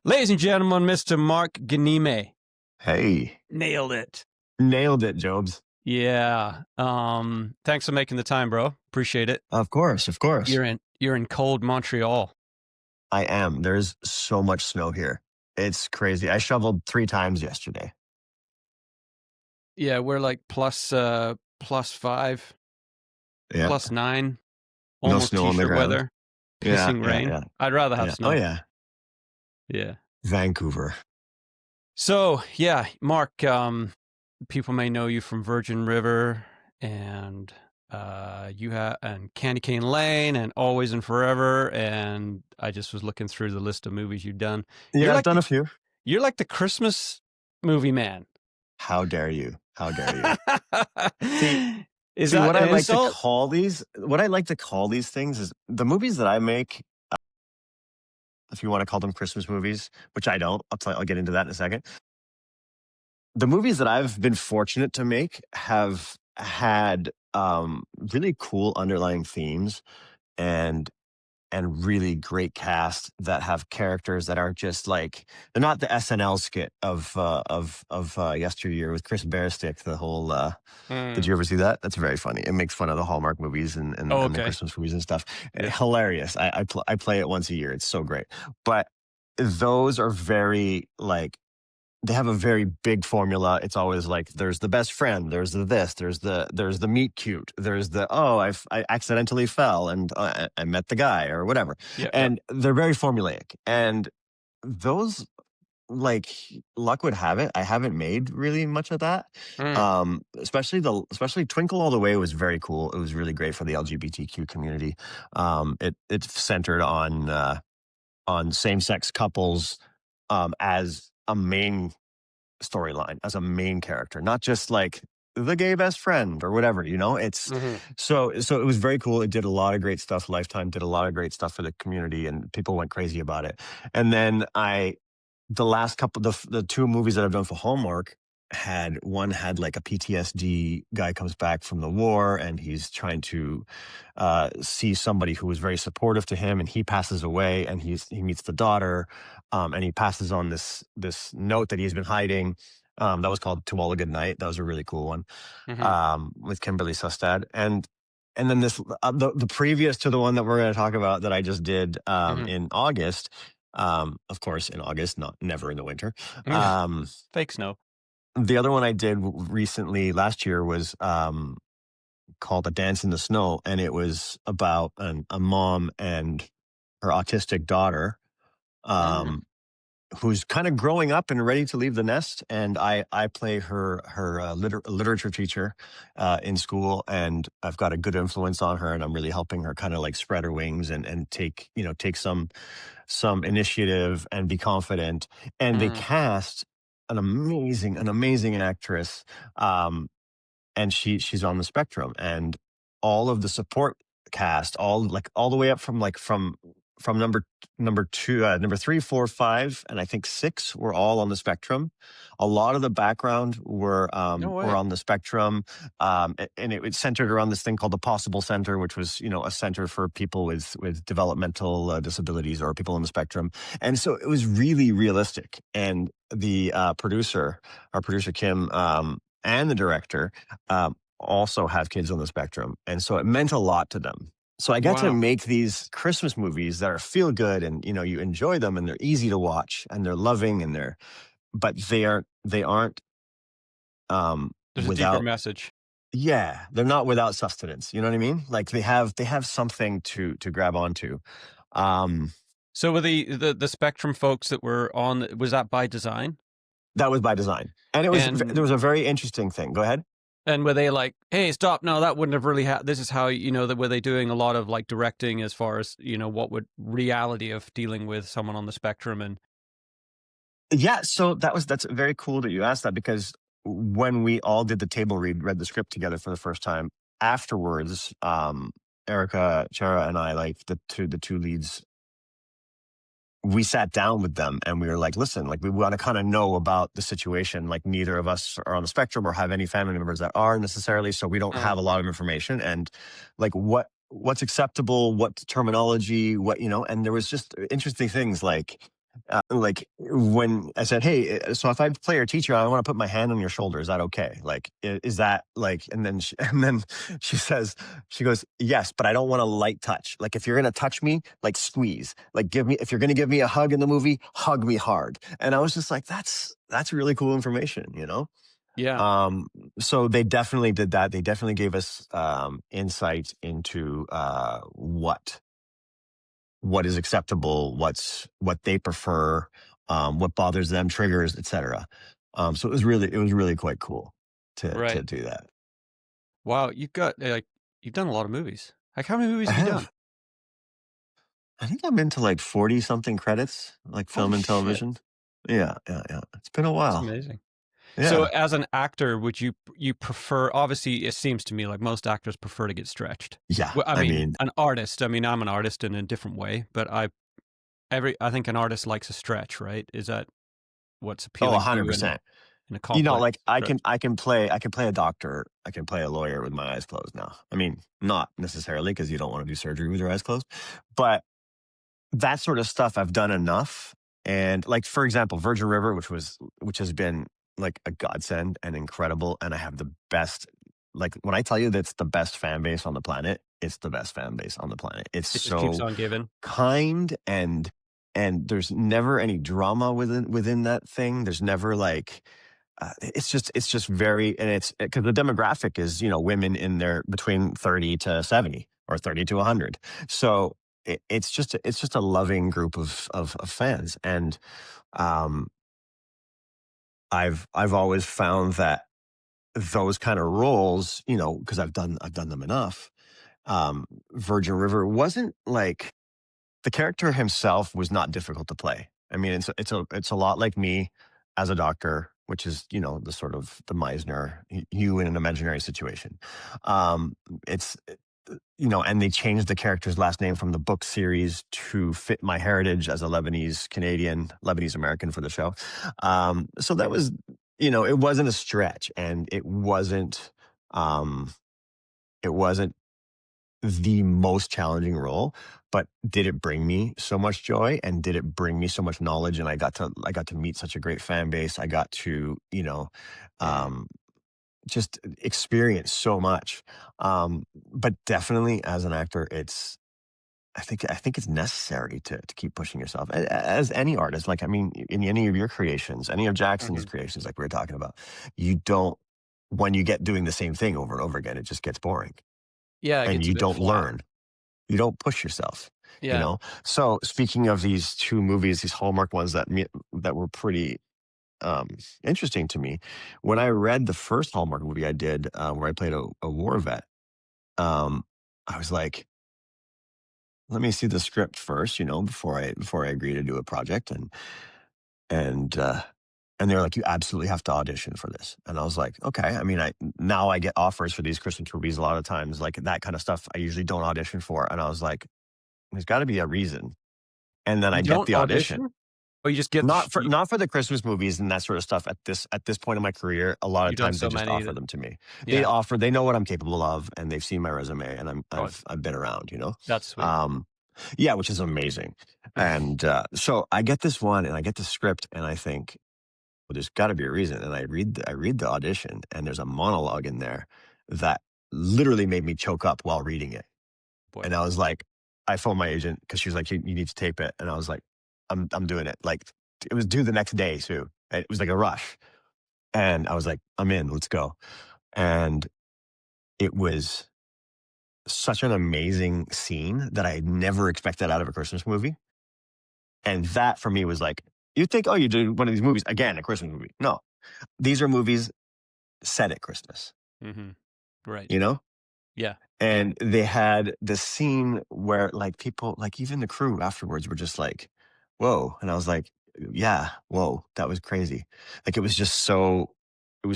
Ladies and gentlemen, Mr. Mark Ghanimé. Hey, Nailed it. nailed it, Jobs. Yeah. Thanks for making the time, bro. Appreciate it. Of course, of course. You're in cold Montreal. I am. There's so much snow here. It's crazy. I shoveled 3 times yesterday. Yeah, we're like +5, Yeah. +9, No almost snow on the t-shirt ground. weather, Yeah, pissing yeah, rain. yeah, I'd rather have yeah. Oh, snow. yeah. Yeah. Vancouver. So, yeah, Mark, people may know you from Virgin River and and Candy Cane Lane and Always and Forever, and I just was looking through the list of movies you've done. Yeah, I've done a few. You're like the Christmas movie man. How dare you? How dare you? See, Is see, that what an I like to insult? call these things is the movies that I make, if you want to call them Christmas movies, which I don't. I'll get into that in a second. The movies that I've been fortunate to make have had really cool underlying themes and really great cast that have characters that aren't just like they're not the SNL skit of yesteryear with Chris Bearstick. The whole did you ever see that? That's very funny. It makes fun of the Hallmark movies Oh, and the okay. Christmas movies and stuff. Yeah. Hilarious. I play it once a year. It's so great. But those are very like they have a very big formula. It's always like there's the best friend, there's the this, there's the meet cute, there's the I accidentally fell and I met the guy or whatever, Yep. and they're very formulaic. And those, like luck would have it, I haven't made really much of that. Especially Twinkle All the Way was very cool. It was really great for the LGBTQ community. It's centered on same sex couples as a main storyline, as a main character, not just like the gay best friend or whatever, it's so it was very cool. It did a lot of great stuff. Lifetime did a lot of great stuff for the community and people went crazy about it. And then the last couple, the 2 movies that I've done for Hallmark had like a PTSD guy comes back from the war and he's trying to see somebody who was very supportive to him, and he passes away, and he meets the daughter, and he passes on this note that he's been hiding. That was called To All a Good Night. That was a really cool one, with Kimberly Sustad. And then this the previous to the one that we're going to talk about that I just did in August. Of course, in August, never in the winter. Fake snow. The other one I did recently last year was called A Dance in the Snow, and it was about a mom and her autistic daughter, who's kind of growing up and ready to leave the nest. And I play her literature teacher in school, and I've got a good influence on her, and I'm really helping her kind of like spread her wings and take some initiative and be confident. And they cast an amazing actress, and she's on the spectrum, and all of the support cast, all the way up from number 2, number 3, 4, 5, and I think 6 were all on the spectrum. A lot of the background were No way. were on the spectrum, and it was centered around this thing called the Possible Center, which was a center for people with developmental disabilities or people on the spectrum. And so it was really realistic. And the our producer Kim, and the director also have kids on the spectrum, and so it meant a lot to them. So I got to make these Christmas movies that are feel good, and you enjoy them, and they're easy to watch, and they're loving, and but they aren't There's a deeper without message. yeah, they're not without sustenance. You know what I mean? Like they have something to grab onto. So were the Spectrum folks that were on, was that by design? That was by design, and there was a very interesting thing. Go ahead. And were they like, hey, stop, no, that wouldn't have really happened. This is how, were they doing a lot of like directing as far as, what would reality of dealing with someone on the spectrum? And yeah, so that's very cool that you asked that, because when we all did the table read the script together for the first time, afterwards, Erica Chera and I, like the two leads, we sat down with them and we were like, listen, like we want to kind of know about the situation. Like neither of us are on the spectrum or have any family members that are necessarily, so we don't have a lot of information, and like what's acceptable, what terminology, and there was just interesting things like Like when I said, "Hey, so if I play your teacher, I want to put my hand on your shoulder. Is that okay? Like, is that like?" And then and then she says, she goes, "Yes, but I don't want a light touch. Like, if you're gonna touch me, like squeeze. Like, give me if you're gonna give me a hug in the movie, hug me hard." And I was just like, "That's really cool information, you know." Yeah, Um, so they definitely did that. They definitely gave us insight into what is acceptable, what they prefer, what bothers them, triggers, etc. So it was really quite cool to right. do that. Wow, you've got, like you've done a lot of movies. Like, how many movies I have you done? have I think I'm into like 40 something credits, like Holy film and shit, television. Yeah, yeah, yeah. It's been a that's while. amazing. So, Yeah. as an actor, would you prefer obviously, it seems to me like most actors prefer to get stretched. Yeah. Well, I I mean, mean, an artist, I mean, I'm an artist in a different way, but I think an artist likes a stretch, right? Is that what's oh, appealing to you in 100%. a You know, complex like stretch? I can play a doctor, I can play a lawyer with my eyes closed now. I mean, not necessarily because you don't want to do surgery with your eyes closed, but that sort of stuff I've done enough. And like for example, Virgin River, which has been like a godsend and incredible. And I have the best, like when I tell you that's the best fan base on the planet, it's the best fan base on the planet. It's It just keeps so on giving. kind and there's never any drama within that thing. There's never like it's just very and it's because the demographic is women in their between 30 to 70 or 30 to 100, so it's just a loving group of fans. And um I've always found that those kind of roles, because I've done them enough. Virgin River wasn't like the character himself was not difficult to play. I mean, it's a lot like me as a doctor, which is the sort of the Meisner, you in an imaginary situation. Um, it's and they changed the character's last name from the book series to fit my heritage as a Lebanese Canadian, Lebanese American for the show. So that was, it wasn't a stretch, and um, it wasn't the most challenging role, but did it bring me so much joy and did it bring me so much knowledge, and I got to meet such a great fan base. I got to, Mm, um just experience so much. But definitely as an actor, I think it's necessary to keep pushing yourself as any artist. Like, I mean, in any of your creations, any of Jackson's mhm. creations, like we were talking about, you don't when you get doing the same thing over and over again, it just gets boring Yeah, it and gets a you bit don't flat. learn. You don't push yourself, you Yeah. know? So speaking of these two movies, these Hallmark ones that were pretty um, interesting to me, when I read the first Hallmark movie I did, where I played a war vet, um, I was like, let me see the script first, before I agree to do a project. And and they're like, you absolutely have to audition for this. And I was like, okay. I mean, I now I get offers for these Christmas movies a lot of times, like that kind of stuff I usually don't audition for. And I was like, there's got to be a reason. And then I You get don't the audition. audition? Or you just get the Not for the Christmas movies and that sort of stuff at this point in my career. A lot of you've done times they so just many offer that them to me. yeah. They know what I'm capable of, and they've seen my resume, and Oh, I've been around, that's sweet. Um, yeah, which is amazing. And so I get this one, and I get the script, and I think, well, there's got to be a reason. And I read the audition, and there's a monologue in there that literally made me choke up while reading it. Boy. And I was like, I phoned my agent because she was like, you need to tape it. And I was like, I'm doing it. Like it was due the next day too. It was like a rush. And I was like, I'm in, let's go. And it was such an amazing scene that I had never expected out of a Christmas movie. And that for me was like, you think, oh, you do one of these movies, again, a Christmas movie. No, these are movies set at Christmas, Mhm. Right. you know? Yeah. Yeah. And they had this scene where like people, like even the crew afterwards were just like, whoa. And I was like, yeah, whoa, that was crazy. Like it was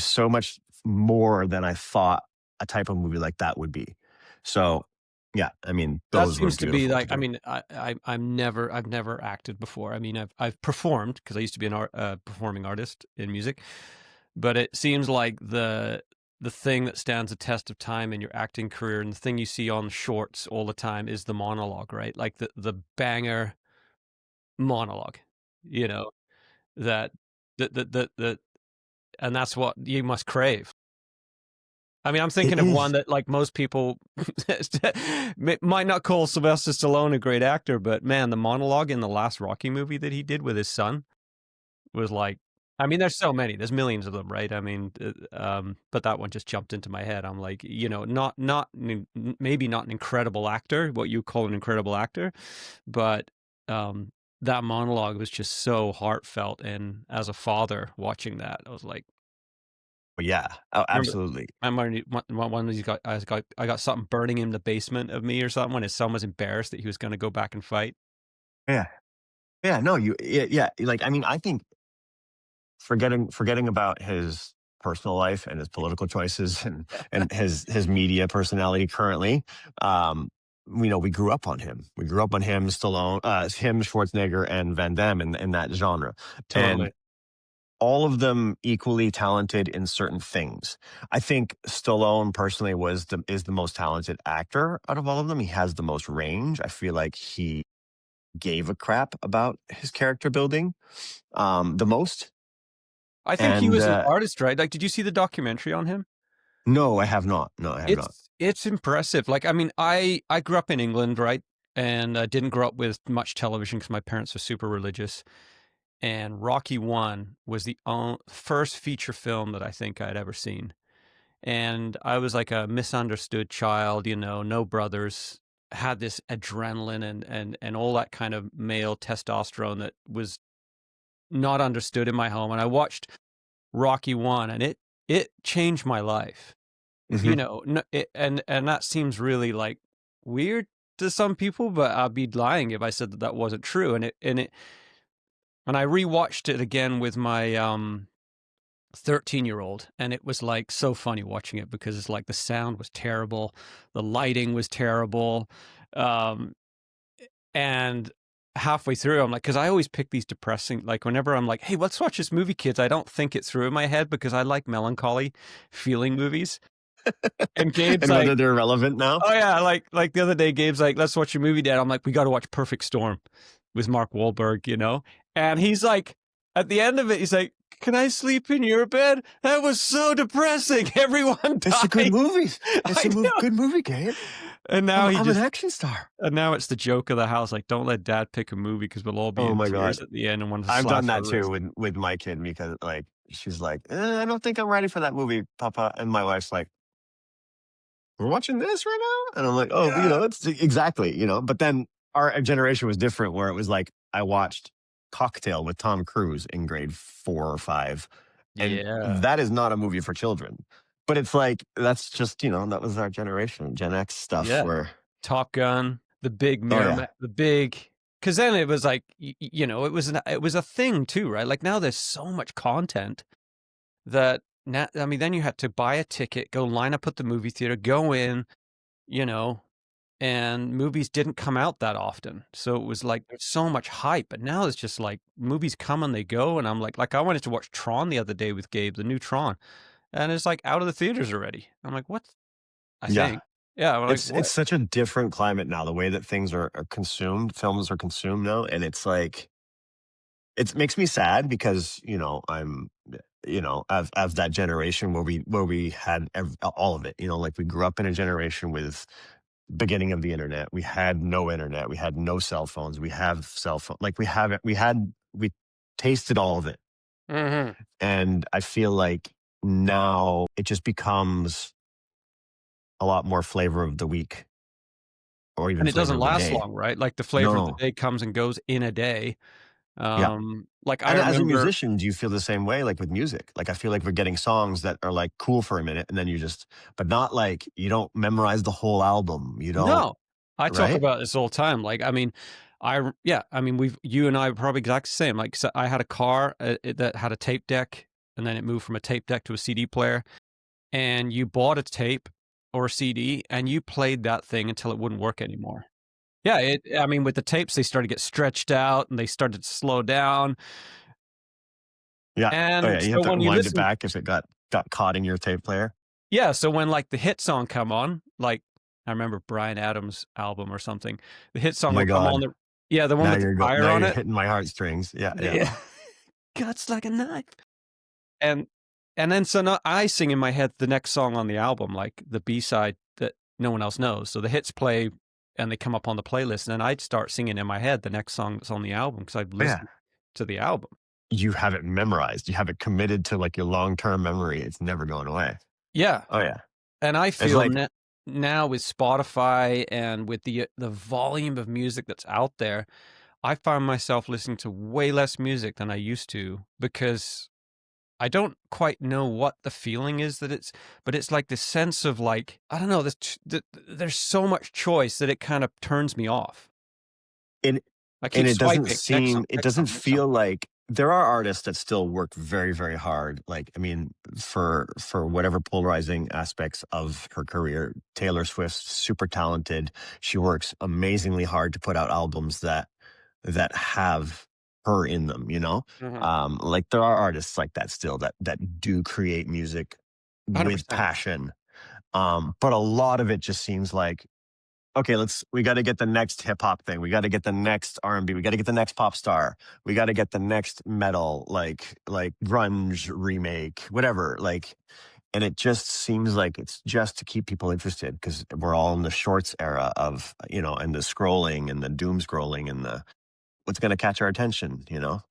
so much more than I thought a type of movie like that would be. So yeah, I mean, That those were seems to be beautiful like to I do. mean, I've never acted before. I mean, I've performed because I used to be an performing artist in music, but it seems like the thing that stands the test of time in your acting career and the thing you see on shorts all the time is the monologue, right? Like the banger monologue. you know, that that and that's what you must crave. I mean, I'm It thinking of one is. that, like, most people might not call Sylvester Stallone a great actor, but man, the monologue in the last Rocky movie that he did with his son was like, I mean, there's so many, there's millions of them, right? I mean, but that one just jumped into my head. I'm like, not maybe not an incredible actor, what you call an incredible actor, but um, that monologue was just so heartfelt. And as a father watching that, I was like, But yeah, oh, remember, absolutely. I remember one of these got I got something burning in the basement of me or something when his son was embarrassed that he was going to go back and fight. Yeah. Yeah, no, yeah, like, I mean, I think forgetting about his personal life and his political choices and his media personality currently, um, we grew up on him. We grew up on him, Stallone, him, Schwarzenegger, and Van Damme in that genre, and Totally. all of them equally talented in certain things. I think Stallone personally is the most talented actor out of all of them. He has the most range. I feel like he gave a crap about his character building the most. I think he And was an artist, right? Like, did you see the documentary on him? no, I have not. No, I have not. It's impressive. Like, I mean, I grew up in England, right? And I didn't grow up with much television because my parents were super religious. And Rocky One was the first feature film that I think I'd ever seen. And I was like a misunderstood child, no brothers, had this adrenaline and all that kind of male testosterone that was not understood in my home. And I watched Rocky One, and it changed my life. Mhm. And that seems really like weird to some people, but I'd be lying if I said that that wasn't true. And I rewatched it again with my 13-year-old, and it was like so funny watching it because it's like the sound was terrible, the lighting was terrible, um, and halfway through, I'm like, because I always pick these depressing, like whenever I'm like, hey, let's watch this movie, kids. I don't think it through in my head because I like melancholy feeling movies. And Gabe's And like, whether they're relevant now? oh yeah, like the other day, Gabe's like, let's watch a movie, Dad. I'm like, we got to watch Perfect Storm with Mark Wahlberg. And he's like, at the end of it, he's like, can I sleep in your bed? That was so depressing. Everyone It's a good died. movie. It's I a know. good movie, Gabe. And now he I'm an just, action star. and now it's the joke of the house. Like, don't let Dad pick a movie because we'll all be Oh in my god. tears at the end and want to I've slap done our that too wrist. with my kid because like she's like, I don't think I'm ready for that movie, Papa. And my wife's like, we're watching this right now? And I'm like, oh, Yeah. it's exactly, But then our generation was different where it was like I watched Cocktail with Tom Cruise in grade 4 or 5. And Yeah. that is not a movie for children. But it's like that's just, that was our generation, Gen X stuff Yeah. where Top Gun, the big oh yeah. Miramax, the big, because then it was like, it was a thing too, right? Like now there's so much content that now, I mean, then you had to buy a ticket, go line up at the movie theater, go in, you know, and movies didn't come out that often. So it was like there's so much hype, but now it's just like movies come and they go. And I'm like I wanted to watch Tron the other day with Gabe, the new Tron, and it's like out of the theaters already. I'm like, what? I Yeah. think, yeah. I'm like, It's what? such a different climate now, the way that things are consumed, films are consumed now, and it's like it makes me sad because, I'm of that generation where we had all of it, like we grew up in a generation with beginning of the internet. We had no internet, we had no cell phones, we have cell phone like we tasted all of it. Hmm. And I feel like now it just becomes a lot more flavor of the week or even And it flavor doesn't of the last day. long, right? Like the flavor of the No. day comes and goes in a day. Yeah. Like I And as a remember, musician, do you feel the same way, like with music? Like I feel like we're getting songs that are like cool for a minute, and then but not like you don't memorize the whole album. You don't, no, I talk right? about this all the time. Like, I mean, yeah, I mean, you and I are probably exactly the same. Like, so I had a car that had a tape deck, and then it moved from a tape deck to a CD player. And you bought a tape or a CD, and you played that thing until it wouldn't work anymore. Yeah, I mean, with the tapes, they started to get stretched out, and they started to slow down. Yeah. Oh yeah. And You have so to when you wind it listen, back if it got caught in your tape player. yeah, so when like the hit song come on, like I remember Bryan Adams' album or something, the hit Oh song my will come on god. Yeah, the one with the Now fire on you're it. hitting my heartstrings. Yeah, yeah. Yeah. Cuts like a knife. And then so now I sing in my head the next song on the album, like the B-side that no one else knows. So the hits play and they come up on the playlist, and then I'd start singing in my head the next song that's on the album because 'cause I've Oh, yeah. listened to the album. You have it memorized. You have it committed to, like, your long-term memory. It's never going away. Yeah, Oh, yeah. and I It's feel like now with Spotify and with the volume of music that's out there, I find myself listening to way less music than I used to because I don't quite know what the feeling is that but it's like this sense of like, I don't know, there's so much choice that it kind of turns me off. and I and keep it doesn't swiping, next song, seem it next doesn't song, next song. feel like there are artists that still work very, very hard. Like, I mean, for whatever polarizing aspects of her career, Taylor Swift's super talented. She works amazingly hard to put out albums that have her in them, you know? Mhm. Like there are artists like that still that do create music with 100%. passion. But a lot of it just seems like, okay, we got to get the next hip hop thing. We got to get the next R&B. We got to get the next pop star. We got to get the next metal, like grunge remake, whatever. Like, and it just seems like it's just to keep people interested because we're all in the shorts era of, and the scrolling and the doom scrolling and the what's going to catch our attention, you know?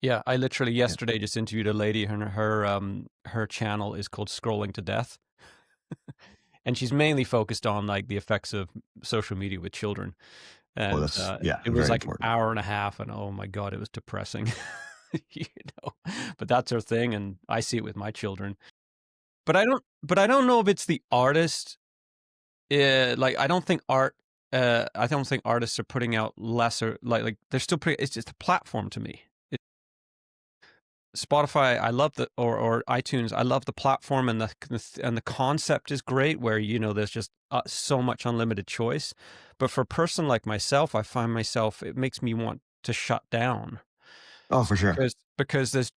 Yeah, I literally Yeah. yesterday just interviewed a lady, her channel is called Scrolling to Death, and she's mainly focused on, like, the effects of social media with children, Oh, and, that's, yeah, it was very like an important. hour and a half, and oh my god, it was depressing, you know? But that's her thing, and I see it with my children. But I don't know if it's the artist, like, I don't think artists are putting out lesser like, they're still putting it's just a platform to me. Spotify, I love or iTunes, I love the platform and the concept is great where, there's just, so much unlimited choice. But for a person like myself, I find myself it makes me want to shut down Oh, for sure. because there's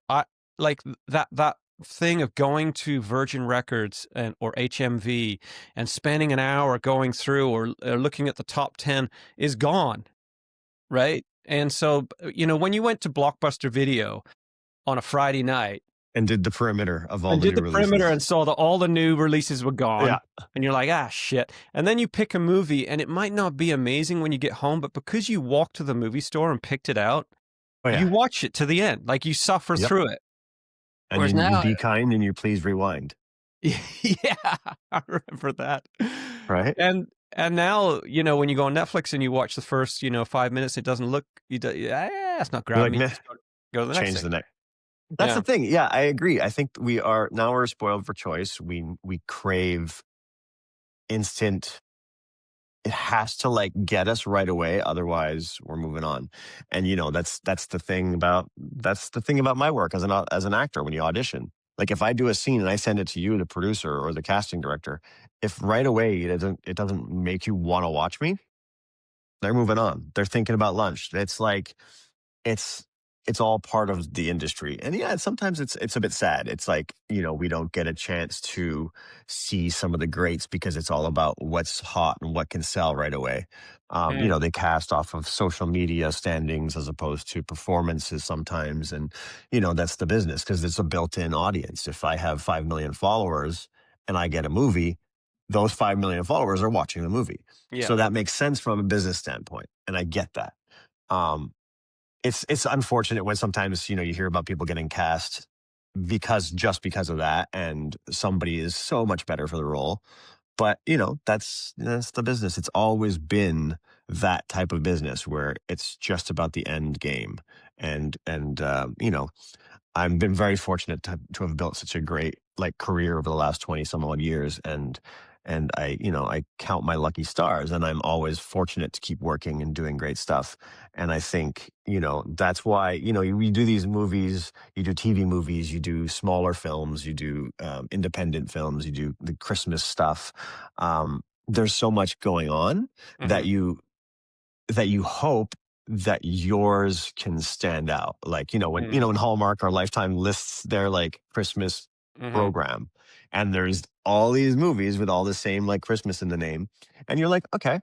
I like that thing of going to Virgin Records or HMV and spending an hour going through or looking at the top 10 is gone, right? And so, when you went to Blockbuster Video on a Friday night And did the perimeter of all and the did new the perimeter releases. and saw that all the new releases were Yeah. gone, and you're like, "Ah, shit." And then you pick a movie, and it might not be amazing when you get home, but because you walked to the movie store and picked it out, Oh, you yeah. watch it to the end, like, you suffer Yep. through it. And Whereas you now be kind and you please rewind, yeah, I remember that. right? And now, when you go on Netflix and you watch the first, 5 minutes, it doesn't look it's not You're grabbing like, me, "Meh, just go to the next change thing. the next." That's Yeah. the thing. Yeah, I agree. I think we're spoiled for choice. We crave instant. It has to, like, get us right away, otherwise we're moving on. And, that's the thing about my work as an actor when you audition. Like, if I do a scene and I send it to you, the producer or the casting director, if right away it doesn't make you wanna watch me, they're moving on. They're thinking about lunch. It's it's all part of the industry. And yeah, sometimes it's a bit sad. It's like, we don't get a chance to see some of the greats because it's all about what's hot and what can sell right away. Mm, They cast off of social media standings as opposed to performances sometimes. And, that's the business because it's a built-in audience. If I have 5 million followers and I get a movie, those 5 million followers are watching the movie. yeah. So that makes sense from a business standpoint. And I get that. Um, it's unfortunate when sometimes, you hear about people getting cast because of that, and somebody is so much better for the role. But, that's the business. It's always been that type of business where it's just about the end game. And I've been very fortunate to have built such a great like career over the last 20 some odd years, and I count my lucky stars, and I'm always fortunate to keep working and doing great stuff. And I think, that's why, you do these movies, you do TV movies, you do smaller films, you do independent films, you do the Christmas stuff. There's so much going on that Mhm, you hope that yours can stand out. Like, mm, when Hallmark or Lifetime lists their like Christmas mhm. program, and there's all these movies with all the same like Christmas in the name, and you're like, okay,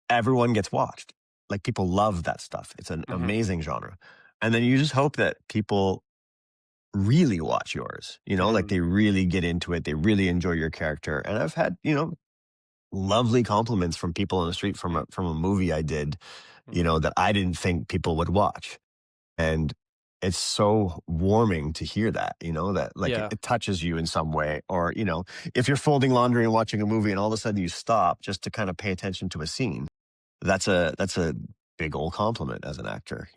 everyone gets watched. Like people love that stuff. It's an Mhm. amazing genre. And then you just hope that people really watch yours, like Mhm. they really get into it. They really enjoy your character. And I've had, lovely compliments from people on the street from a movie I did, Mhm. that I didn't think people would watch. And it's so warming to hear that, that like it, Yeah. it touches you in some way. Or, if you're folding laundry and watching a movie and all of a sudden you stop just to kind of pay attention to a scene, that's a big old compliment as an actor.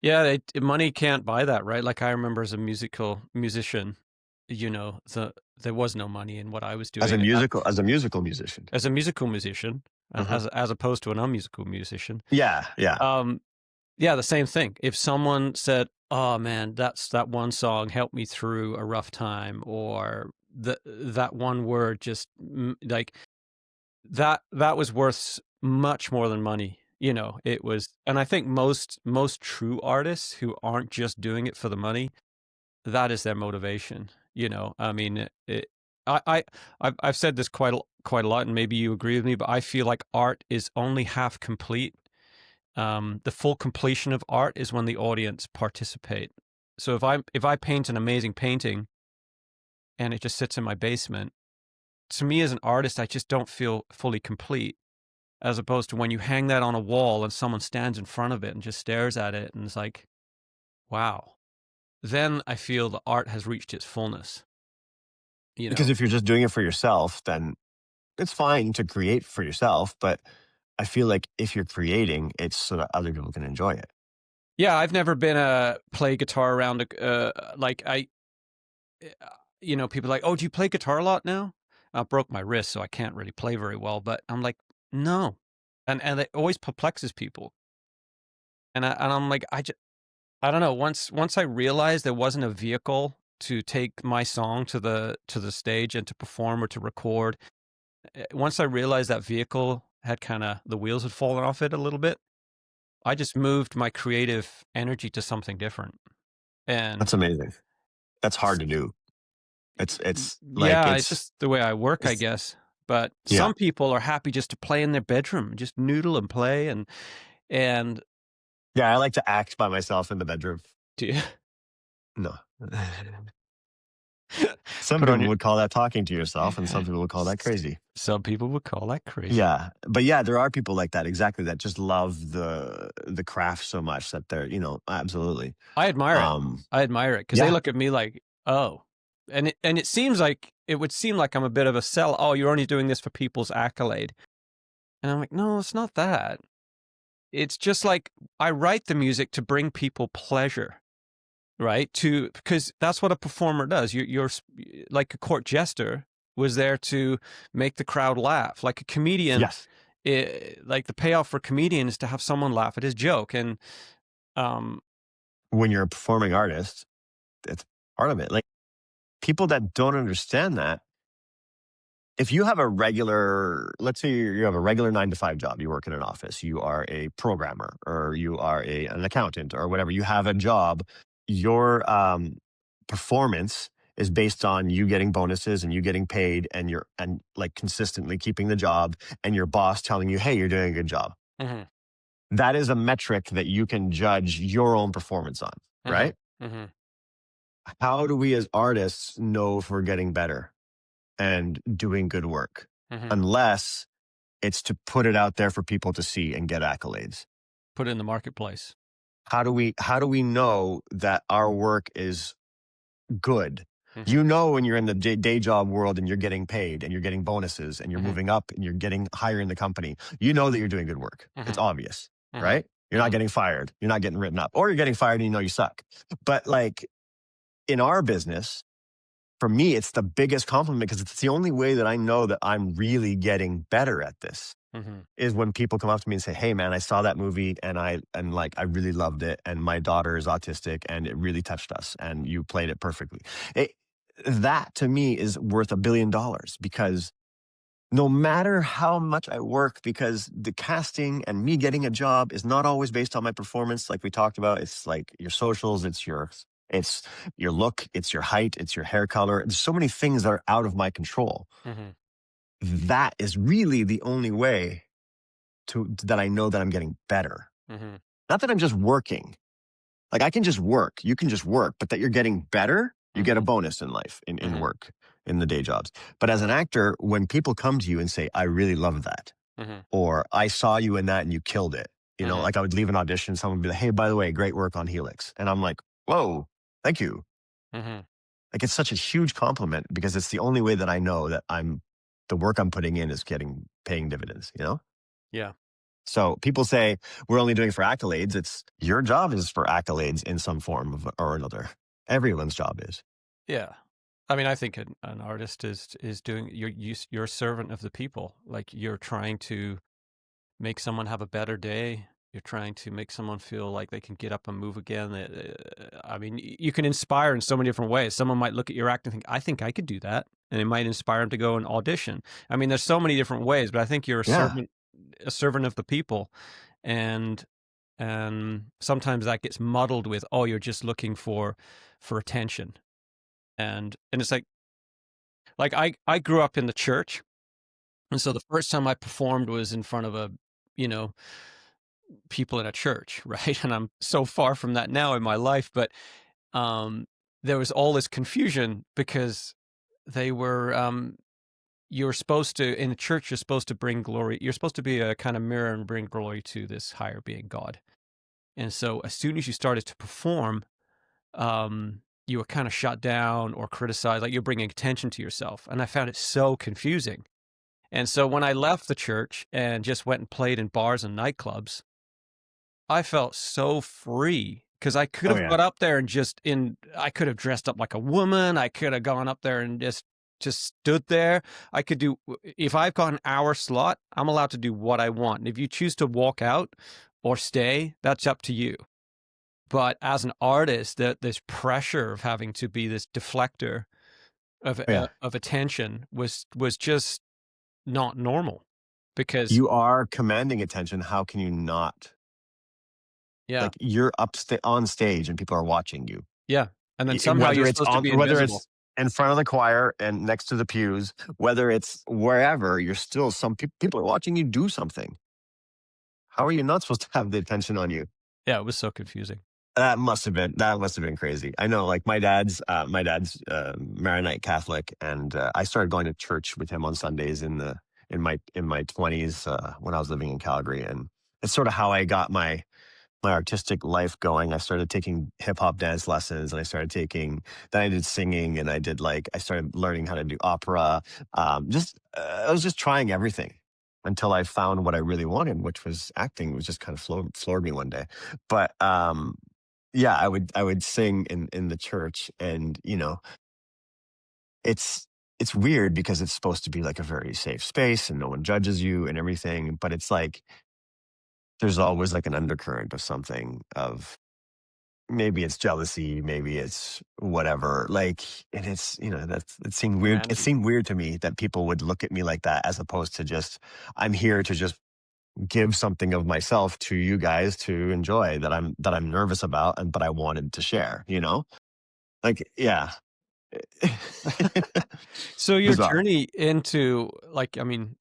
Yeah, money can't buy that, right? Like, I remember as a musician, there was no money in what I was As a doing, musical musician. as a musical musician, Mhm. as opposed to an unmusical musician. Yeah, yeah. Um, yeah, the same thing. If someone said, "Oh, man, that one song helped me through a rough time," or that one word just, like, that was worth much more than money. It was, and I think most true artists who aren't just doing it for the money, that is their motivation. I mean, I've said this quite a lot, and maybe you agree with me, but I feel like art is only half complete. The full completion of art is when the audience participate. So if I paint an amazing painting and it just sits in my basement, to me as an artist, I just don't feel fully complete. As opposed to when you hang that on a wall and someone stands in front of it and just stares at it and is like, wow. Then I feel the art has reached its fullness, you Because know? if you're just doing it for yourself, then it's fine to create for yourself, but I feel like if you're creating, it's so that other people can enjoy it. Yeah, I've never been a play guitar around like people are like, "Oh, do you play guitar a lot now?" I broke my wrist, so I can't really play very well, but I'm like, "No." And it always perplexes people. And I'm like, I don't know, once I realized there wasn't a vehicle to take my song to the stage and to perform or to record, once I realized that vehicle had kinda the wheels had fallen off it a little bit, I just moved my creative energy to something different. And That's amazing. That's s hard to do. It's like yeah, it's just the way I work, I it's guess. But yeah. some people are happy just to play in their bedroom, just noodle and play and Yeah, I like to act by myself in the bedroom. do No. Some put on people your would call that talking to yourself, and some people would call that crazy. some people would call that crazy. Yeah, but yeah, there are people like that, exactly, that just love the craft so much that they're absolutely. I admire it. Um, I admire it because they yeah, look at me like, "Oh." And it seems like it would seem like I'm a bit of a sell, "Oh, you're only doing this for people's accolade." And I'm like, "No, it's not that." It's just like I write the music to bring people pleasure, right? Because that's what a performer does. Like a court jester was there to make the crowd laugh. Like a comedian, yes. like the payoff for a comedian is to have someone laugh at his joke. And um, When you're a performing artist, it's part of it. Like, people that don't understand that, if you have a regular, let's say you have a regular 9 to 5 job, you work in an office, you are a programmer or you are an accountant or whatever, you have a job, your performance is based on you getting bonuses and you getting paid and like consistently keeping the job and your boss telling you, hey, you're doing a good job. mhm, That is a metric that you can judge your own performance on, mhm, right? mhm, How do we as artists know if we're getting better and doing good work? mhm. Unless it's to put it out there for people to see and get accolades. Put it in the marketplace. How do we know that our work is good? Mhm, When you're in the day job world and you're getting paid and you're getting bonuses and you're mhm, moving up and you're getting higher in the company, you know that you're doing good work. It's mhm, obvious, mhm, right? You're not mhm, getting fired. You're not getting written up, or you're getting fired and you know you suck. But like in our business, for me, it's the biggest compliment because it's the only way that I know that I'm really getting better at this mhm, is when people come up to me and say, "Hey, man, I saw that movie and like I really loved it, and my daughter is autistic, and it really touched us, and you played it perfectly." It, that to me is worth $1 billion because no matter how much I work, because the casting and me getting a job is not always based on my performance, like we talked about. It's like your socials, it's your look, it's your height, it's your hair color. There's so many things that are out of my control. mhm. That is really the only way to that I know that I'm getting better. Mhm. Not that I'm just working. Like I can just work, you can just work, but that you're getting better, you get a Mhm. bonus in life, in Mhm. work, in the day jobs. But as an actor, when people come to you and say, "I really love that," Mhm. or "I saw you in that and you killed it," Mhm. like I would leave an audition, someone would be like, "Hey, by the way, great work on Helix," and I'm like, "Whoa, thank you." Mhm. Like it's such a huge compliment because it's the only way that I know that the work I'm putting in is getting paying dividends. Yeah. So people say we're only doing it for accolades. It's your job is for accolades in some form or another. Everyone's job is. Yeah. I mean, I think an artist is doing you're a servant of the people. Like you're trying to make someone have a better day. You're trying to make someone feel like they can get up and move again. I mean, you can inspire in so many different ways. Someone might look at your act and think, "I think I could do that," and it might inspire them to go and audition. I mean, there's so many different ways, but I think you're Yeah. a servant of the people, and sometimes that gets muddled with, "Oh, you're just looking for attention," and it's like I grew up in the church, and so the first time I performed was in front of you know, people in a church, right? And I'm so far from that now in my life, but um, there was all this confusion because they were you're supposed to in the church you're supposed to bring glory. You're supposed to be a kind of mirror and bring glory to this higher being, God. And so as soon as you started to perform, you were kind of shut down or criticized, like you're bringing attention to yourself. And I found it so confusing. And so when I left the church and just went and played in bars and nightclubs, I felt so free because I could Oh have yeah. got up there and I could have dressed up like a woman. I could have gone up there and just stood there. I could do, if I've got an hour slot, I'm allowed to do what I want. And if you choose to walk out or stay, that's up to you. But as an artist, this pressure of having to be this deflector Oh yeah. of attention was just not normal because You are commanding attention. How can you not? yeah, Like you're on stage and people are watching you. yeah, and then somehow you're supposed to be Whether invisible. it's in front of the choir and next to the pews, whether it's wherever, you're still people are watching you do something. How are you not supposed to have the attention on you? Yeah, it was so confusing. That must have been crazy. I know, like my dad's Maronite Catholic, and I started going to church with him on Sundays in my 20s when I was living in Calgary, and it's sort of how I got my artistic life going. I started taking hip hop dance lessons, and then I did singing, and I started learning how to do opera. I was just trying everything until I found what I really wanted, which was acting. It was just kind of floored me one day. But yeah, I would sing in the church, and it's it's weird because it's supposed to be like a very safe space and no one judges you and everything, but it's like there's always like an undercurrent of something of maybe it's jealousy, maybe it's whatever. Like, and it Humanity. seemed weird to me that people would look at me like that as opposed to just I'm here to just give something of myself to you guys to enjoy that I'm nervous about and but I wanted to share. Like, yeah. So your Bizarre. journey into like, I mean,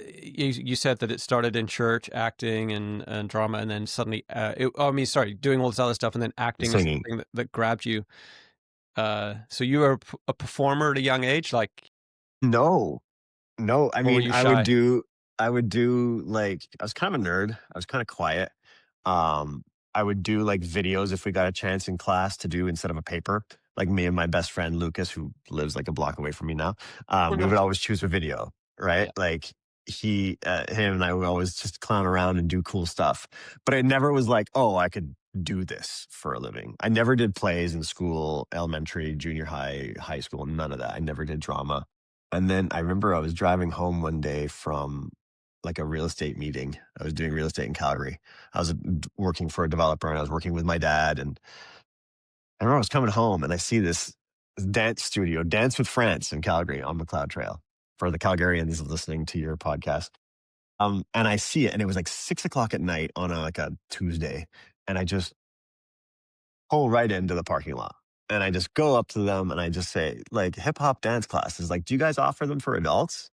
you said that it started in church, acting and drama, and then suddenly, I mean, sorry, doing all this other stuff, and then acting is Singing. the thing that grabbed you. So you were a performer at a young age, like, No. No, I or were mean, you I would shy? do I would do, like I was kind of a nerd. I was kinda quiet. Um, I would do, like, videos if we got a chance in class to do instead of a paper. Like, me and my best friend, Lucas, who lives, like, a block away from me now, Oh, we would nice. always choose a video, right? Yeah. Like, him and I would always just clown around and do cool stuff. But it never was like, "Oh, I could do this for a living." I never did plays in school, elementary, junior high, high school, none of that. I never did drama. And then I remember I was driving home one day from like a real estate meeting. I was doing real estate in Calgary. I was working for a developer and I was working with my dad. And I remember I was coming home and I see this dance studio, Dance with France in Calgary on McLeod Trail for the Calgarians listening to your podcast. And I see it and it was like 6 o'clock at night on like a Tuesday. And I just pull right into the parking lot. And I just go up to them and I just say, like, hip hop dance classes, like, do you guys offer them for adults?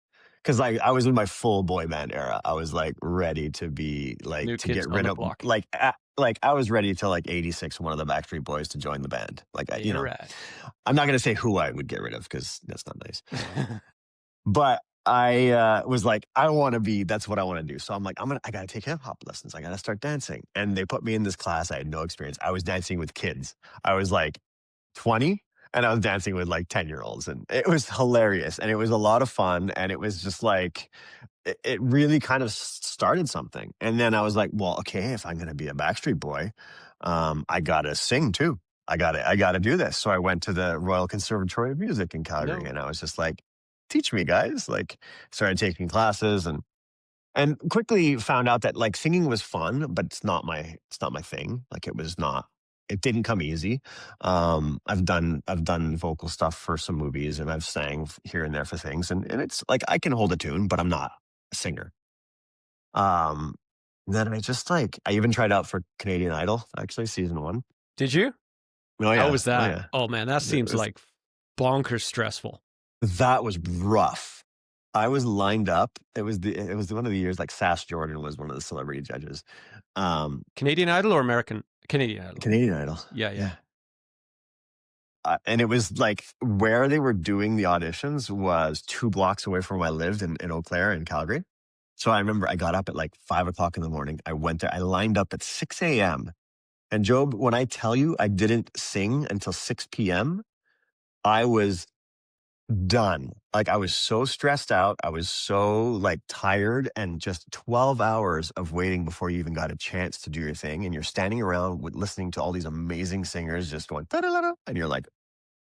'cause I was in my full boy band era. I was, like, ready to be like, New to Kids get on rid the of Block. like, I was ready to, like, 86 one of the Backstreet Boys to join the band. Like, Yeah, right. I'm not gonna say who I would get rid of because that's not nice. But was like, "I wanna be that's what I wanna do." So I'm like, I gotta take hip hop lessons. I gotta start dancing." And they put me in this class. I had no experience. I was dancing with kids. I was, like, 20, and I was dancing with, like, 10-year-olds, and it was hilarious, and it was a lot of fun, and it was just like it really kind of started something. And then I was like, well, okay, if I'm going to be a Backstreet Boy, I got to sing too. I got to do this. So I went to the Royal Conservatory of Music in Calgary, No. and I was just like, teach me, guys. Like, started taking classes, and quickly found out that like singing was fun, but it's not my thing. Like, it didn't come easy. I've done vocal stuff for some movies, and I've sang here and there for things, and it's like I can hold a tune, but I'm not a singer. Um, then I even tried out for Canadian Idol, actually, season 1. Did you? Oh, How yeah. was Oh, that? yeah. Oh, man, that It seems was like bonkers stressful. that was rough. I was lined up. It was one of the years, like, Sass Jordan was one of the celebrity judges. Um, Canadian Idol or American? Canadian Idol. Canadian Idol. Yeah, yeah. Yeah. And it was, like, where they were doing the auditions was 2 blocks away from where I lived in Eau Claire in Calgary. So I remember I got up at, like, 5 o'clock in the morning. I went there. I lined up at 6 AM. And Job, when I tell you I didn't sing until 6 PM, I was done. Like, I was so stressed out. I was so, like, tired, and just 12 hours of waiting before you even got a chance to do your thing, and you're standing around with listening to all these amazing singers just going, "Da-da-da-da," and you're like,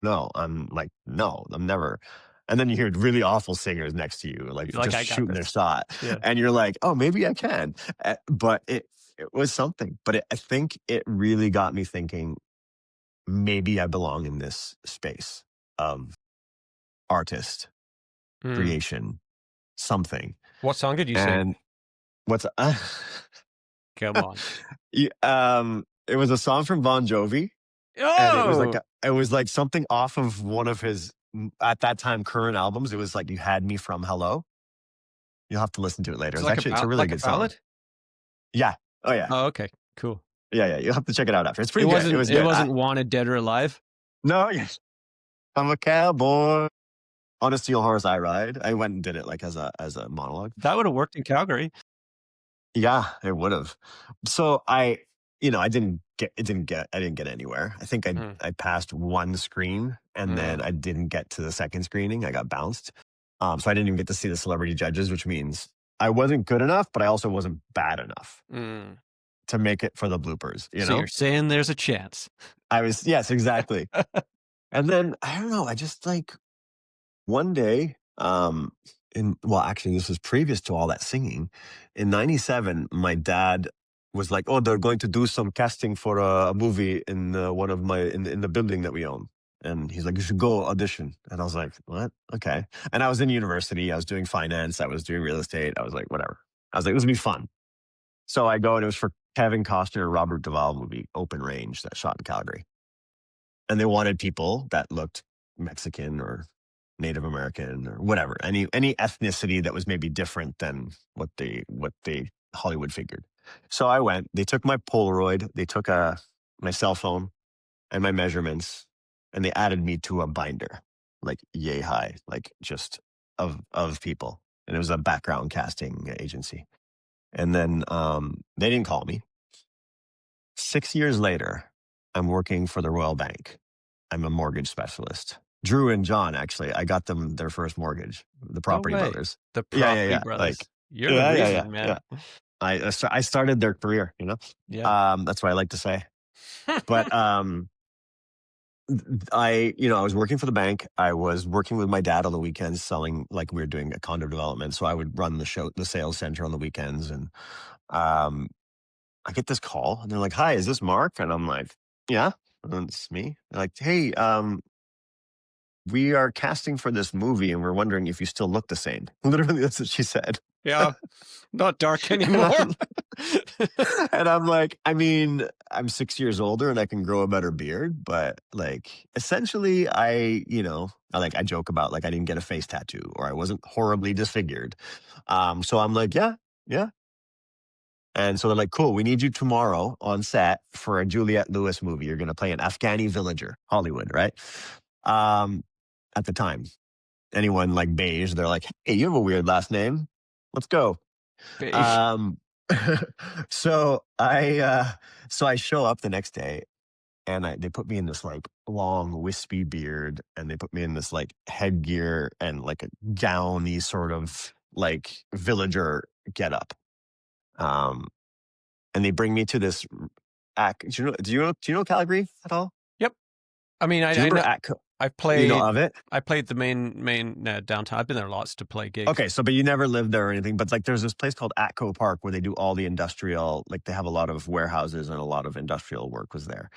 "No, I'm like, no, I'm never." And then you hear really awful singers next to you, like, You're like, just "I got shooting their this." shot, Yeah. and you're like, "Oh, maybe I can." But it was something. But I think it really got me thinking, maybe I belong in this space of artist, Mm. creation, something. What song did you sing? And what's Come on. it was a song from Bon Jovi, and Oh! it was like something off of one of his, at that time, current albums. It was like "You Had Me From Hello." You'll have to listen to it later. It's It's a really like a good song. ballad? Yeah. Oh, yeah. Oh, okay, cool. Yeah, yeah, you'll have to check it out after. It's It pretty good. It wasn't was it good. wasn't Wanted Dead or Alive? No, yes. I'm a cowboy on a steel horse I ride. I went and did it, like, as a monologue. That would've worked in Calgary. Yeah, it would've. So I didn't get anywhere. I think Mm, I passed 1 screen, and then mm, I didn't get to the 2nd screening. I got bounced. So I didn't even get to see the celebrity judges, which means I wasn't good enough, but I also wasn't bad enough mm. to make it for the bloopers, you So you're know? saying there's a chance. Yes, exactly. And then, I don't know, I just, like, one day, actually, this was previous to all that singing. In '97, my dad was like, "Oh, they're going to do some casting for a movie in one of my in the building that we own." And he's like, "You should go audition." And I was like, "What? Okay." And I was in university. I was doing finance. I was doing real estate. I was like, "Whatever." I was like, "This will be fun." So I go, and it was for Kevin Costner, Robert Duvall movie, Open Range, that shot in Calgary. And they wanted people that looked Mexican or Native American or whatever, any ethnicity that was maybe different than what they Hollywood figured. So I went. They took my Polaroid. They took my cell phone and my measurements, and they added me to a binder, like yay high, like just of people. And it was a background casting agency. And then they didn't call me. 6 years later, I'm working for the Royal Bank. I'm a mortgage specialist. Drew and John, actually, I got them their first mortgage, the No Property way. Brothers. The Yeah, yeah, Property yeah. Like, Brothers. You're the yeah, yeah, yeah, reason, yeah. man. I started their career, you know? Yeah. That's what I like to say. But I was working for the bank. I was working with my dad on the weekends, selling, like, we were doing a condo development. So I would run the sales center on the weekends. And um, I get this call, and they're like, "Hi, is this Mark?" And I'm like, "Yeah, it's me." They're like, "Hey, we are casting for this movie, and we're wondering if you still look the same." Literally, that's what she said. Yeah. Not dark And anymore. I'm like, I mean, I'm 6 years older and I can grow a better beard, but like essentially I joke about like I didn't get a face tattoo or I wasn't horribly disfigured. So I'm like, yeah, yeah. And so they're like, cool, we need you tomorrow on set for a Juliette Lewis movie. You're gonna play an Afghani villager, Hollywood, right? Um, at the time. Anyone like beige, they're like, hey, you have a weird last name. Let's go. Beige. Um, so I show up the next day and they put me in this like long wispy beard and they put me in this like headgear and like a gowny sort of like villager getup. Um, and they bring me to this act. Do you know Calgary at all? Yep. I mean, Do you I remember know I've you know played of it? I played the main downtown. I've been there lots to play gigs. Okay, so but you never lived there or anything, but like there's this place called Atco Park where they do all the industrial, like they have a lot of warehouses and a lot of industrial work was there.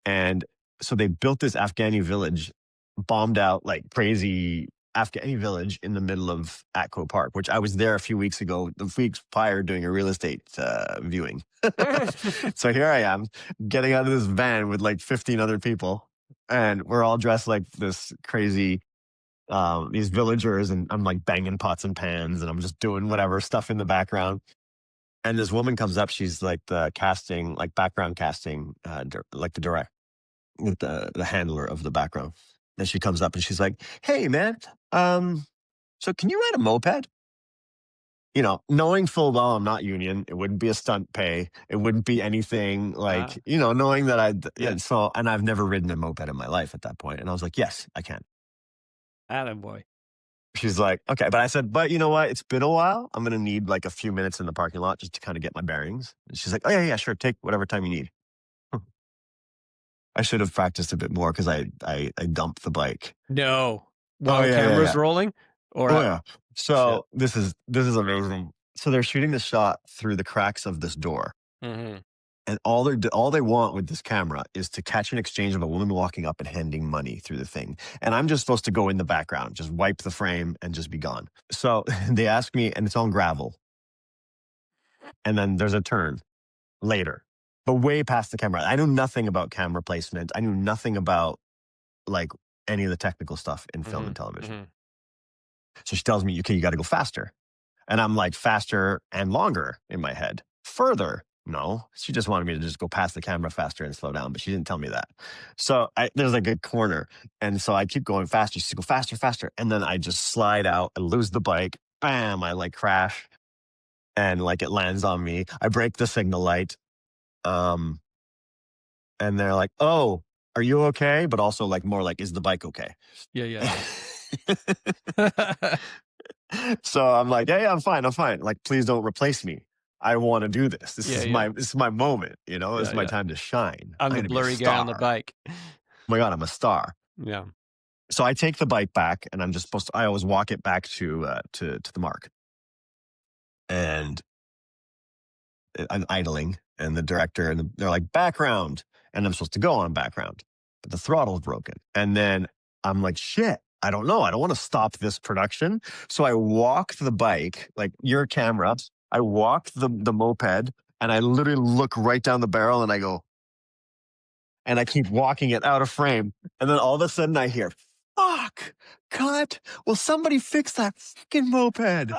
And so they built this Afghani village, bombed out like crazy Afghani village in the middle of Atco Park, which I was there a few weeks ago, the weeks prior doing a real estate viewing. So here I am getting out of this van with like 15 other people and we're all dressed like this crazy these villagers and I'm like banging pots and pans and I'm just doing whatever stuff in the background. And this woman comes up, she's like the casting, like background casting, like the direct, the handler of the background. And she comes up and she's like, "Hey, man, so can you ride a moped?" Knowing full well I'm not union, it wouldn't be a stunt pay, it wouldn't be anything Ah, like, knowing that yeah. and I've never ridden a moped in my life at that point. And I was like, "Yes, I can." Attaboy. She's like, "Okay." But I said, "But you know what? It's been a while. I'm gonna need like a few minutes in the parking lot just to kind of get my bearings." And she's like, "Oh yeah, yeah, sure. Take whatever time you need." I should have practiced a bit more because I dumped the bike. No. Oh While yeah, yeah, camera's yeah. rolling? Or Oh yeah. shit. So this is amazing. So they're shooting the shot through the cracks of this door. Mhm. And all they want with this camera is to catch an exchange of a woman walking up and handing money through the thing. And I'm just supposed to go in the background, just wipe the frame and just be gone. So they ask me, and it's on gravel. And then there's a turn later, but way past the camera. I knew nothing about camera placement. I knew nothing about like any of the technical stuff in film and Mhm. television. Mhm. So she tells me, okay, you got to go faster. And I'm like, faster and longer in my head. Further, no. She just wanted me to just go past the camera faster and slow down, but she didn't tell me that. So there's like a corner. And so I keep going faster. She said, go faster, faster. And then I just slide out and lose the bike. Bam, I like crash and like it lands on me. I break the signal light. Um, and they're like, "Oh, are you okay?" But also like more like, "Is the bike okay?" Yeah, yeah. So I'm like, "Yeah, yeah, I'm fine, I'm fine. Like, please don't replace me. I want to do this. This Yeah, is yeah. my moment. This Yeah, is my yeah. time to shine. I'm I'm the gonna be a blurry guy on the star. bike. Oh my god, I'm a star." Yeah. So I take the bike back, and I'm just supposed to. I always walk it back to the mark, and I'm idling, and the director and they're like background, and I'm supposed to go on background, but the throttle's broken, and then I'm like, shit. I don't know. I don't want to stop this production. So I walk the bike, like your camera. I walk the moped and I literally look right down the barrel and I go, and I keep walking it out of frame. And then all of a sudden I hear, fuck, cut. Will somebody fix that fucking moped?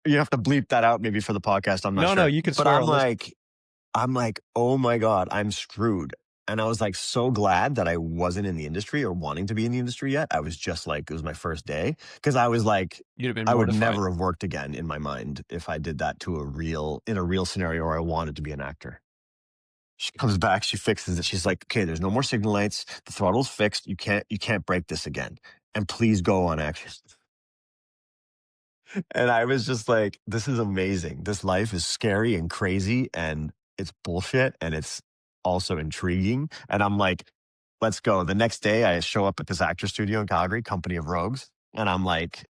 You have to bleep that out maybe for the podcast. I'm not No, no, sure. you can But swear on this. I'm like, oh my God, I'm screwed. And I was like so glad that I wasn't in the industry or wanting to be in the industry yet. I was just like, it was my first day. Cause I was like, You'd have been I would mortified. never have worked again in my mind if I did that in a real scenario where I wanted to be an actor. She comes back, she fixes it. She's like, okay, there's no more signal lights. The throttle's fixed. You can't break this again. And please go on action. And I was just like, this is amazing. This life is scary and crazy and it's bullshit and it's also intriguing. And I'm like, let's go. The next day, I show up at this actor studio in Calgary, Company of Rogues. And I'm like,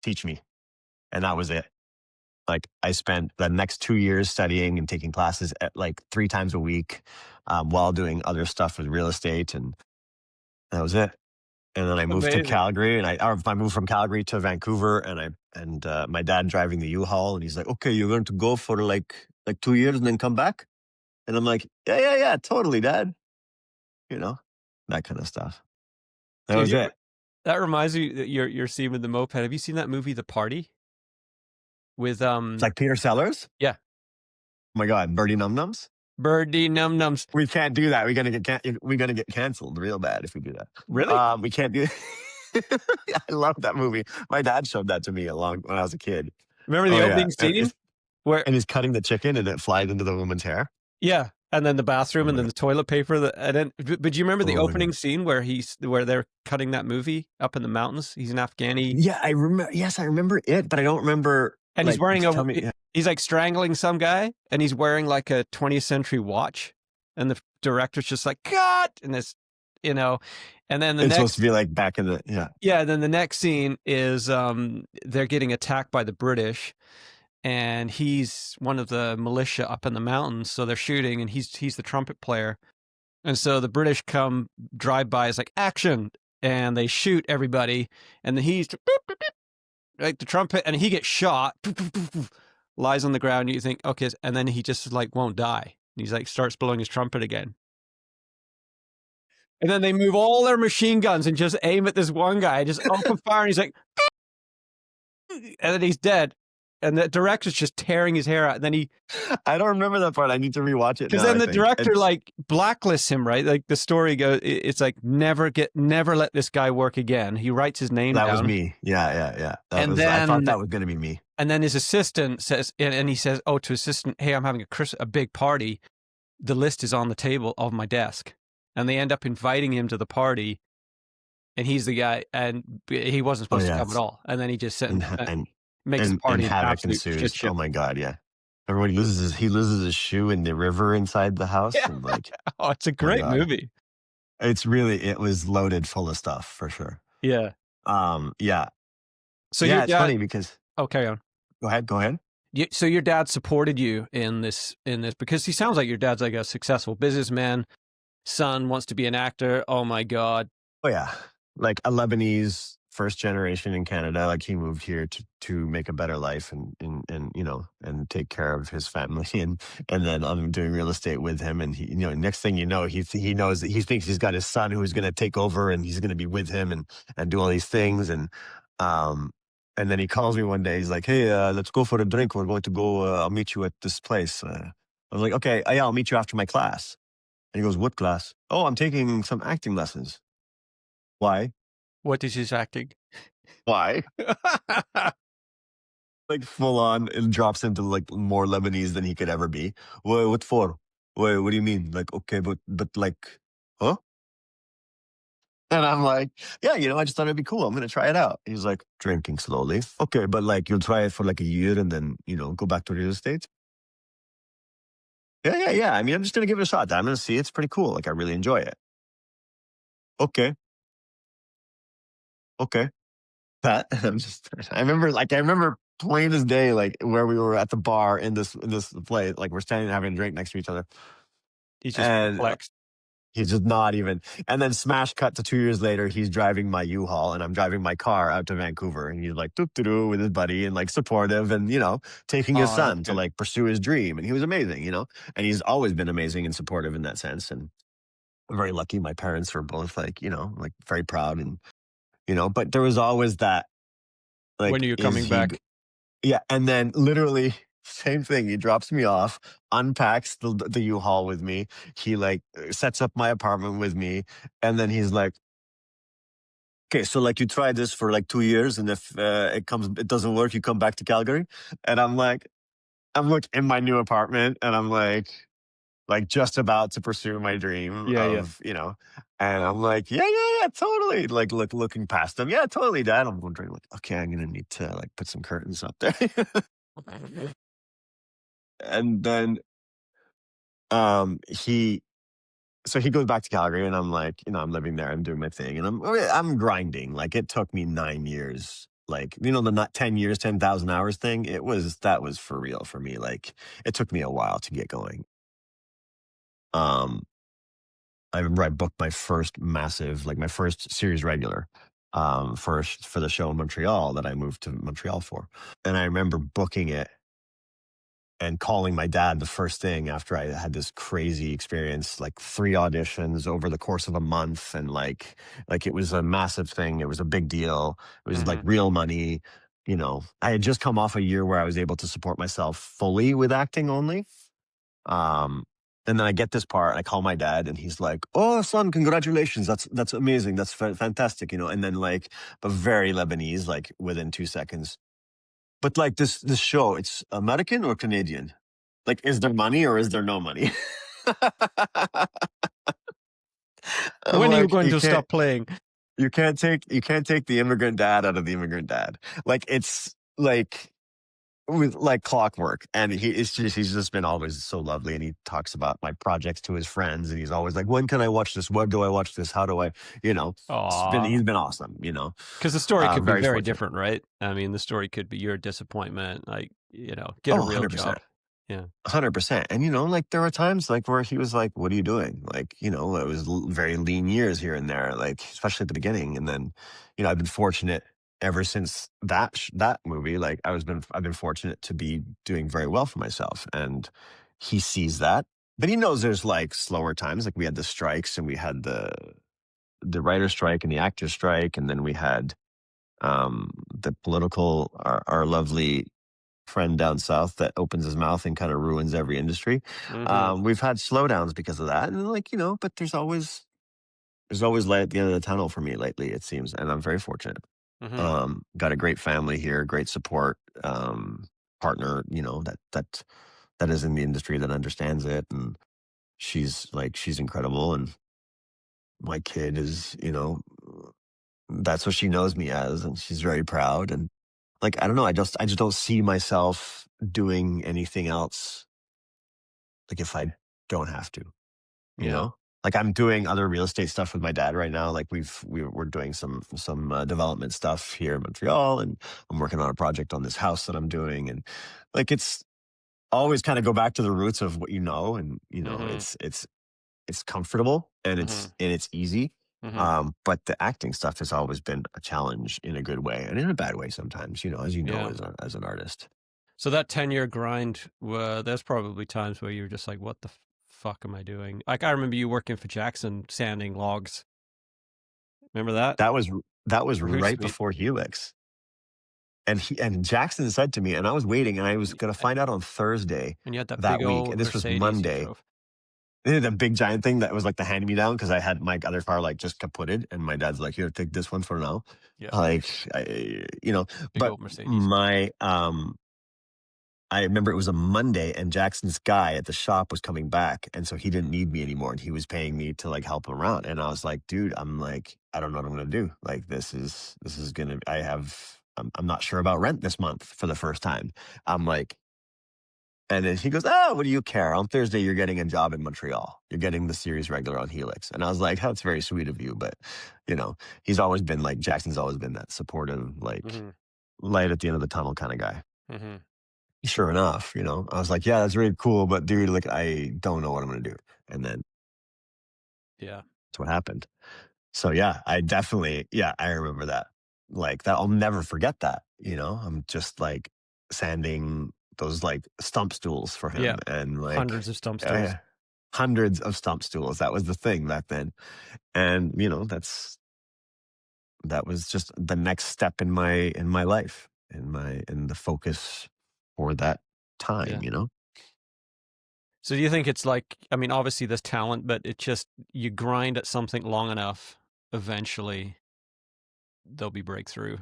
teach me. And that was it. Like, I spent the next 2 years studying and taking classes at like 3 times a week while doing other stuff with real estate. And that was it. and then I moved to Amazing. Calgary, and I moved from Calgary to Vancouver, and my dad driving the U-Haul, and he's like, "Okay, you're going to go for like 2 years and then come back," and I'm like, "Yeah, yeah, yeah, totally, Dad." You know, that kind of stuff. That Dude, was it. that reminds me that your scene with the moped. Have you seen that movie, The Party? With, It's like Peter Sellers. yeah, Oh my God, Birdie Num Nums. Birdie Num Nums. We can't do that. We're gonna get canceled real bad if we do that. Really? We can't do. Yeah, I love that movie. My dad showed that to me along when I was a kid. Remember the Oh yeah, opening scene where and he's cutting the chicken and it flies into the woman's hair. yeah, and then the bathroom Oh and my then God. the toilet paper that and then but do you remember the Oh my opening God. scene where they're cutting that movie up in the mountains? He's an Afghani Yeah, I remember. Yes, I remember it, but I don't remember. and he's Like, wearing tell me. Yeah. he's like strangling some guy and he's wearing like a 20th century watch and the director's just like cut and it's you know and then the It's supposed to next be like back in the yeah. yeah then the next scene is they're getting attacked by the British and he's one of the militia up in the mountains so they're shooting and he's the trumpet player and so the British come drive by is like action and they shoot everybody and then he's like the trumpet and he gets shot lies on the ground and you think okay and then he just like won't die he's like starts blowing his trumpet again and then they move all their machine guns and just aim at this one guy just open fire and he's like and then he's dead and the director's just tearing his hair out and then he I don't remember that part. I need to rewatch it because now. then I the think director it's. like blacklists him right like the story goes it's like never let this guy work again he writes his name That was down me. Yeah, yeah, yeah. That and was. I thought then that was gonna be me. and then his assistant says and he says oh to assistant hey I'm having a big party the list is on the table of my desk and they end up inviting him to the party and he's the guy and he wasn't Oh supposed to yeah, come at all and then he just and makes the and party an havoc absolute shit ensues. show Oh my God, yeah. Everybody loses his shoe in the river inside the house, yeah and like, oh it's a oh my great God, movie it was loaded full of stuff for sure. yeah Yeah, so your yeah. It's dad funny because oh carry on go ahead. so your dad supported you in this because he sounds like your dad's like a successful businessman son wants to be an actor oh my god Oh yeah, like a Lebanese first generation in Canada. Like he moved here to make a better life and and take care of his family and then I'm doing real estate with him and he next thing you know he knows that he thinks he's got his son who's going to take over and he's going to be with him and do all these things um and then he calls me one day. He's like, "Hey, let's go for a drink. We're going to go. I'll meet you at this place." I was like, "Okay, yeah, I'll meet you after my class." And he goes, "What class?" "Oh, I'm taking some acting lessons." "Why?" what is his acting "Why?" Like full on and drops into like more Lebanese than he could ever be. What for? What do you mean? Like, okay, but like, huh?" And I'm like, "Yeah, I just thought it'd be cool. I'm gonna try it out." He's like, "Drinking slowly." "Okay, but like you'll try it for like a year and then, go back to real estate?" "Yeah, yeah, yeah. I mean, I'm just gonna give it a shot. I'm gonna see. It's pretty cool. Like I really enjoy it." "Okay, okay." That I remember plain as day, like where we were at the bar in this place, like we're standing having a drink next to each other, he's just and perplexed he's just not even. And then smash cut to 2 years later, he's driving my U-Haul and I'm driving my car out to Vancouver, and he's like doo doo doo with his buddy and like supportive and taking his oh that's son to good like pursue his dream, and he was amazing. And he's always been amazing and supportive in that sense, and I'm very lucky. My parents were both like very proud and. But there was always that when like, are you is coming he back Yeah, and then literally same thing. He drops me off, unpacks the U-Haul with me. He like sets up my apartment with me, and then he's like, "Okay, so like you try this for like 2 years, and if it doesn't work, you come back to Calgary." And I'm like in my new apartment, and I'm like just about to pursue my dream yeah yeah of and I'm like, "Yeah, yeah, yeah, totally." Like looking past them, "Yeah, totally, Dad." I'm wondering like, okay, I'm gonna need to like put some curtains up there. And then he so he goes back to Calgary, and I'm like, I'm living there, I'm doing my thing, and I'm grinding. Like it took me 9 years. Like, the not 10 years, 10,000 hours thing. That was for real for me. Like it took me a while to get going. Um I remember I booked my first massive, like my first series regular, for the show in Montreal that I moved to Montreal for, and I remember booking it and calling my dad the first thing after I had this crazy experience, like 3 auditions over the course of a month, and like it was a massive thing, it was a big deal, it was like Mhm. real money, you know? I had just come off a year where I was able to support myself fully with acting only, um, and then I get this part, I call my dad, and he's like, "Oh, son, congratulations, that's amazing, that's fantastic," you know? And then, like, but very Lebanese, like, within 2 seconds, "But, like, this show, it's American or Canadian? Like, is there money or is there no money?" I'm When are you like, going to stop playing? you can't take the immigrant dad out of the immigrant dad. Like, it's like with like clockwork, and he's just been always so lovely, and he talks about my projects to his friends, and he's always like, "When can I watch this? When do I watch this? How do I," you know? Aw. He's been awesome, you know? 'Cause the story could be Very very fortunate. different, right? I mean, the story could be your disappointment, like, get Oh, a real 100%. job. Yeah. 100%. And, you know, like there were times like where he was like, "What are you doing?" Like, you know, it was very lean years here and there, like especially at the beginning. And then, you know, I've been fortunate ever since that movie. Like I've been fortunate to be doing very well for myself, and he sees that. But he knows there's like slower times. Like we had the strikes, and we had the writer strike and the actor strike, and then we had the political, our lovely friend down south that opens his mouth and kind of ruins every industry. Mhm. We've had slowdowns because of that, and like, you know, but there's always light at the end of the tunnel for me lately, it seems, and I'm very fortunate. Mhm. Got a great family here, great support, partner, you know, that is in the industry that understands it, and she's incredible, and my kid is, you know, that's what she knows me as, and she's very proud, and like I don't know, I just don't see myself doing anything else, like, if I don't have to, you Yeah. know? Like, I'm doing other real estate stuff with my dad right now, like, we're doing development stuff here in Montreal, and I'm working on a project on this house that I'm doing, and, like, it's always kinda go back to the roots of what you know, and, you know, Mhm. it's comfortable, and Mhm. it's easy, Mhm. but the acting stuff has always been a challenge in a good way, and in a bad way sometimes, you know, Yeah. as an artist. So that 10-year grind, there's probably times where you're just like, "What the fuck am I doing?" Like, I remember you working for Jackson sanding logs. Remember that? That was that was For right Hootsuite, before Helix. And Jackson said to me, and I was waiting, and I was y gonna find out on Thursday and you had that that big week, old and this was Mercedes you Monday. drove. The big giant thing that was like the hand me down because I had my other car like just kaputted, and my dad's like, "Here, take this one for now." Yeah, Like, you know, big but old Mercedes. my I remember it was a Monday, and Jackson's guy at the shop was coming back, and so he didn't need me anymore, and he was paying me to like help him around. And I was like, "Dude, I'm like, I don't know what I'm gonna do. Like, this is gonna. I'm not sure about rent this month for the first time." I'm like, and then he goes, "Oh, what do you care? On Thursday, you're getting a job in Montreal. You're getting the series regular on Helix." And I was like, "That's very sweet of you, but you know, he's always been like Jackson's always been that supportive, like Mhm. light at the end of the tunnel kind of guy." Mhm. Sure enough, you know, I was like, "Yeah, that's really cool, but dude, like, I don't know what I'm gonna do." And then Yeah. that's what happened. So yeah, I definitely, yeah, I remember that. Like that, I'll never forget that. You know, I'm just like sanding those like stump stools for Yeah. him, and Hundreds like of stump stools. yeah, hundreds of stump stools. That was the thing back then, and you know, that was just the next step in my life, in the focus for that time. Yeah. You know. So do you think it's like, I mean, obviously there's talent, but it just, you grind at something long enough, eventually there'll be breakthrough.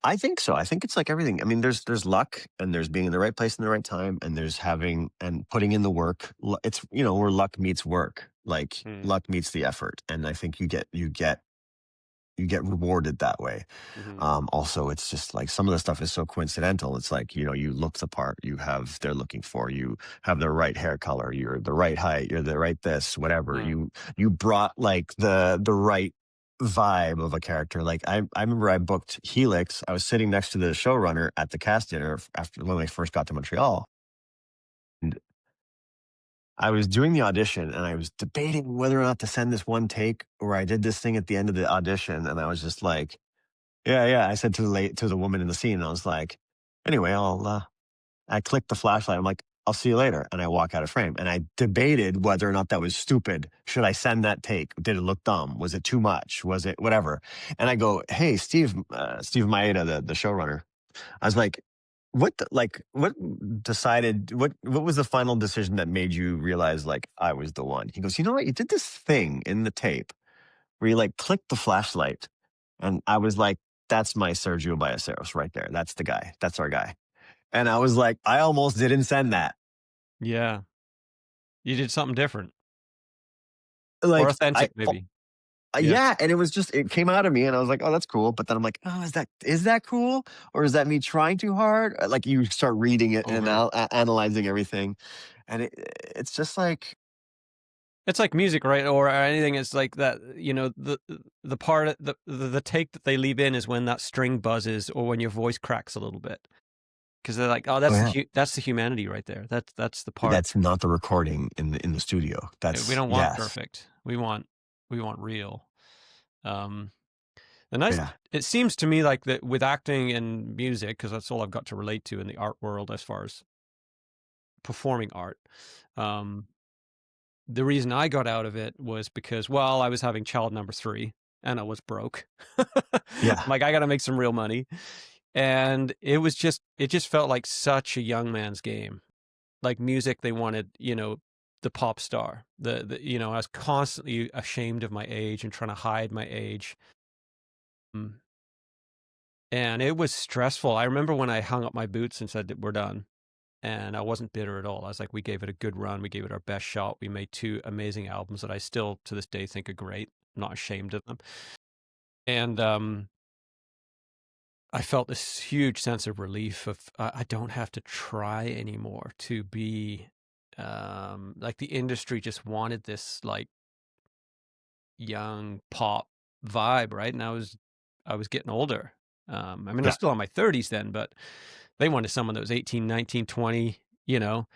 I think so. I think it's like everything. I mean, there's luck, and there's being in the right place in the right time, and there's having and putting in the work. It's, you know, where luck meets work. Like Mm. luck meets the effort, and I think you get rewarded that way. Mhm. Also, it's just like some of the stuff is so coincidental. It's like, you know, you look the part, you have they're looking for, you have the right hair color, you're the right height, you're the right this, whatever. Mm. You brought like the right vibe of a character. Like I remember I booked Helix. I was sitting next to the showrunner at the cast dinner after when I first got to Montreal. I was doing the audition and I was debating whether or not to send this one take where I did this thing at the end of the audition, and I was just like, "Yeah, yeah." I said to the woman in the scene, I was like, "Anyway, I clicked the flashlight. I'm like, I'll see you later." And I walk out of frame. And I debated whether or not that was stupid. Should I send that take? Did it look dumb? Was it too much? Was it whatever? And I go, "Hey, Steve Maeda, the showrunner." I was like, what decided, what was the final decision that made you realize like I was the one? He goes, "You know what? You did this thing in the tape where you like clicked the flashlight." And I was like, "That's my Sergio Ballesteros right there. That's the guy. That's our guy." And I was like, I almost didn't send that. Yeah. You did something different or Like, authentic maybe. Yeah. yeah, and it was just it came out of me, and I was like, "Oh, that's cool." But then I'm like, "Oh, is that cool, or is that me trying too hard?" Like you start reading it and Over. analyzing everything, and it's just like, It's like music, right? Or anything. It's like that, the part the take that they leave in is when that string buzzes or when your voice cracks a little bit. Because they're like, "Oh, oh yeah, that's the humanity right there. That's the part that's not the recording in the studio. we That's don't want yes, perfect. We want real." Um, the nice yeah, it seems to me like that with acting and music, because that's all I've got to relate to in the art world as far as performing art. Um, the reason I got out of it was because, well, I was having child number 3 and I was broke. I'm yeah, like, I got to make some real money. And it just felt like such a young man's game. Like music, they wanted, the pop star. I was constantly ashamed of my age and trying to hide my age. Mm. And it was stressful. I remember when I hung up my boots and said, "We're done." And I wasn't bitter at all. I was like, we gave it a good run. We gave it our best shot. We made 2 amazing albums that I still to this day think are great. I'm not ashamed of them. And I felt this huge sense of relief of I don't have to try anymore to be like the industry just wanted this like young pop vibe, right? And I was getting older. I mean, I was yeah. still in my 30s then, but they wanted someone that was 18, 19, 20, you know.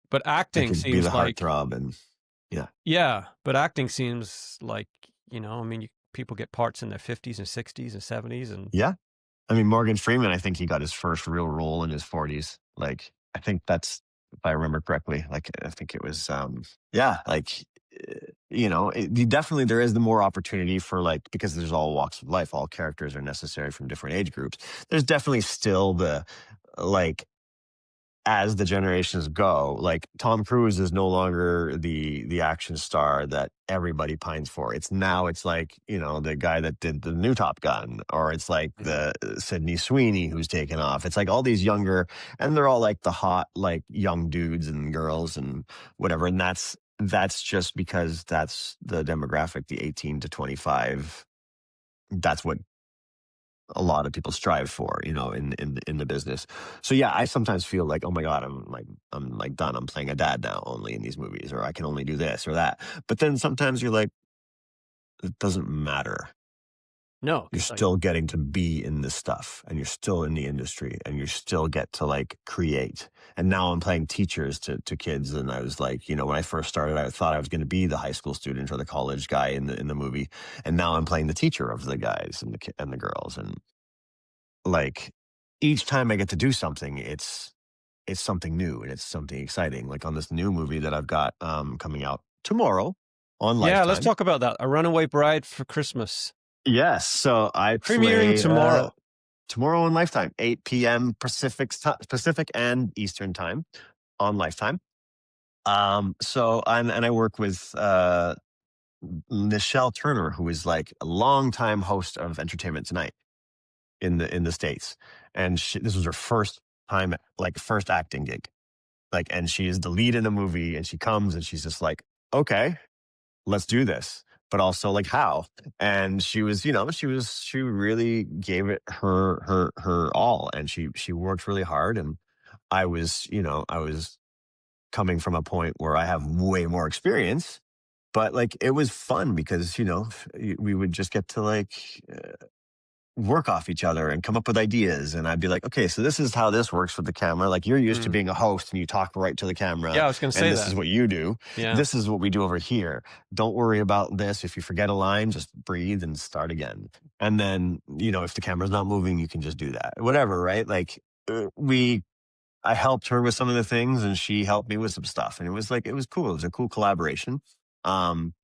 But That acting could be seems the like heartthrob, and yeah, yeah, but acting seems like, I mean, people get parts in their 50s and 60s and 70s and yeah. I mean, Morgan Freeman, I think he got his first real role in his 40s. Like, I think that's, if I remember correctly, like, I think it was, yeah, like, definitely there is the more opportunity for like, because there's all walks of life, all characters are necessary from different age groups. There's definitely still the, like, as the generations go, like Tom Cruise is no longer the action star that everybody pines for. It's like, the guy that did the new Top Gun, or it's like Mhm. the Sydney Sweeney who's taken off. It's like all these younger, and they're all like the hot, like young dudes and girls and whatever. And that's just because that's the demographic, the 18 to 25. That's what a lot of people strive for, in the business. So yeah, I sometimes feel like, oh my god, I'm like done. I'm playing a dad now only in these movies, or I can only do this or that. But then sometimes you're like, it doesn't matter. No, You're because still getting to be in this stuff, and you're still in the industry, and you still get to like create. And now I'm playing teachers to kids, and I was like, when I first started, I thought I was going to be the high school student or the college guy in the movie, and now I'm playing the teacher of the guys and the girls, and like each time I get to do something, it's something new and it's something exciting. Like on this new movie that I've got coming out tomorrow on yeah, let's Lifetime. talk about that. A Runaway Bride for Christmas. Yes, so I Premiering play tomorrow. tomorrow on Lifetime, 8 p.m. Pacific and Eastern time on Lifetime. So I work with Nichelle Turner, who is like a longtime host of Entertainment Tonight in the States. And this was her first time, like first acting gig. Like, and she is the lead in a movie, and she comes and she's just like, okay, let's do this. But also like how? And she was, she really gave it her all, and she worked really hard. And I was coming from a point where I have way more experience, but like it was fun because we would just get to like work off each other and come up with ideas. And I'd be like, okay, so this is how this works with the camera. Like, you're used to Mm. being a host and you talk right to the camera, Yeah, I was gonna and say this is that. what you do. Yeah. This is what we do over here. Don't worry about this. If you forget a line, just breathe and start again. And then, if the camera's not moving, you can just do that. Whatever, right? Like, I helped her with some of the things and she helped me with some stuff. And it was cool. It was a cool collaboration. Um,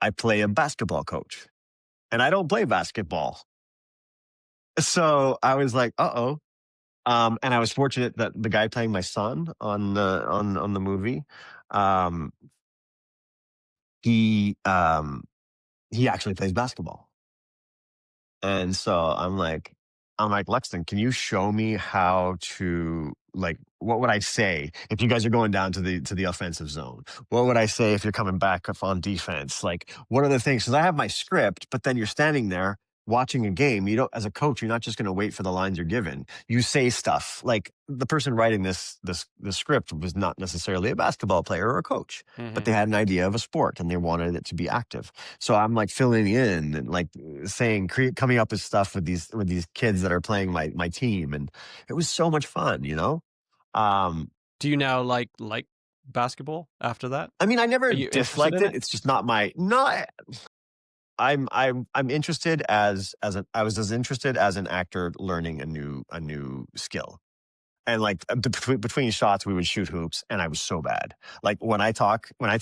I play a basketball coach and I don't play basketball. So I was like, uh-oh. And I was fortunate that the guy playing my son on the movie, um, he he actually plays basketball. And so I'm like, Lexington, can you show me how to, like, what would I say if you guys are going down to the offensive zone? What would I say if you're coming back up on defense? Like, what are the things? Because I have my script, but then you're standing there watching a game. You don't, as a coach, you're not just going to wait for the lines you're given. You say stuff. Like, the person writing this script was not necessarily a basketball player or a coach, but Hmm. they had an idea of a sport and they wanted it to be active. So I'm like filling in and like saying, coming up with stuff with these kids that are playing my team, and it was so much fun. Um, Do you now like basketball after that? I mean, I Are never you interested disliked in it. it? It's just not my no. I'm interested I was as interested as an actor learning a new skill. And like, between shots, we would shoot hoops, and I was so bad. Like, when I tell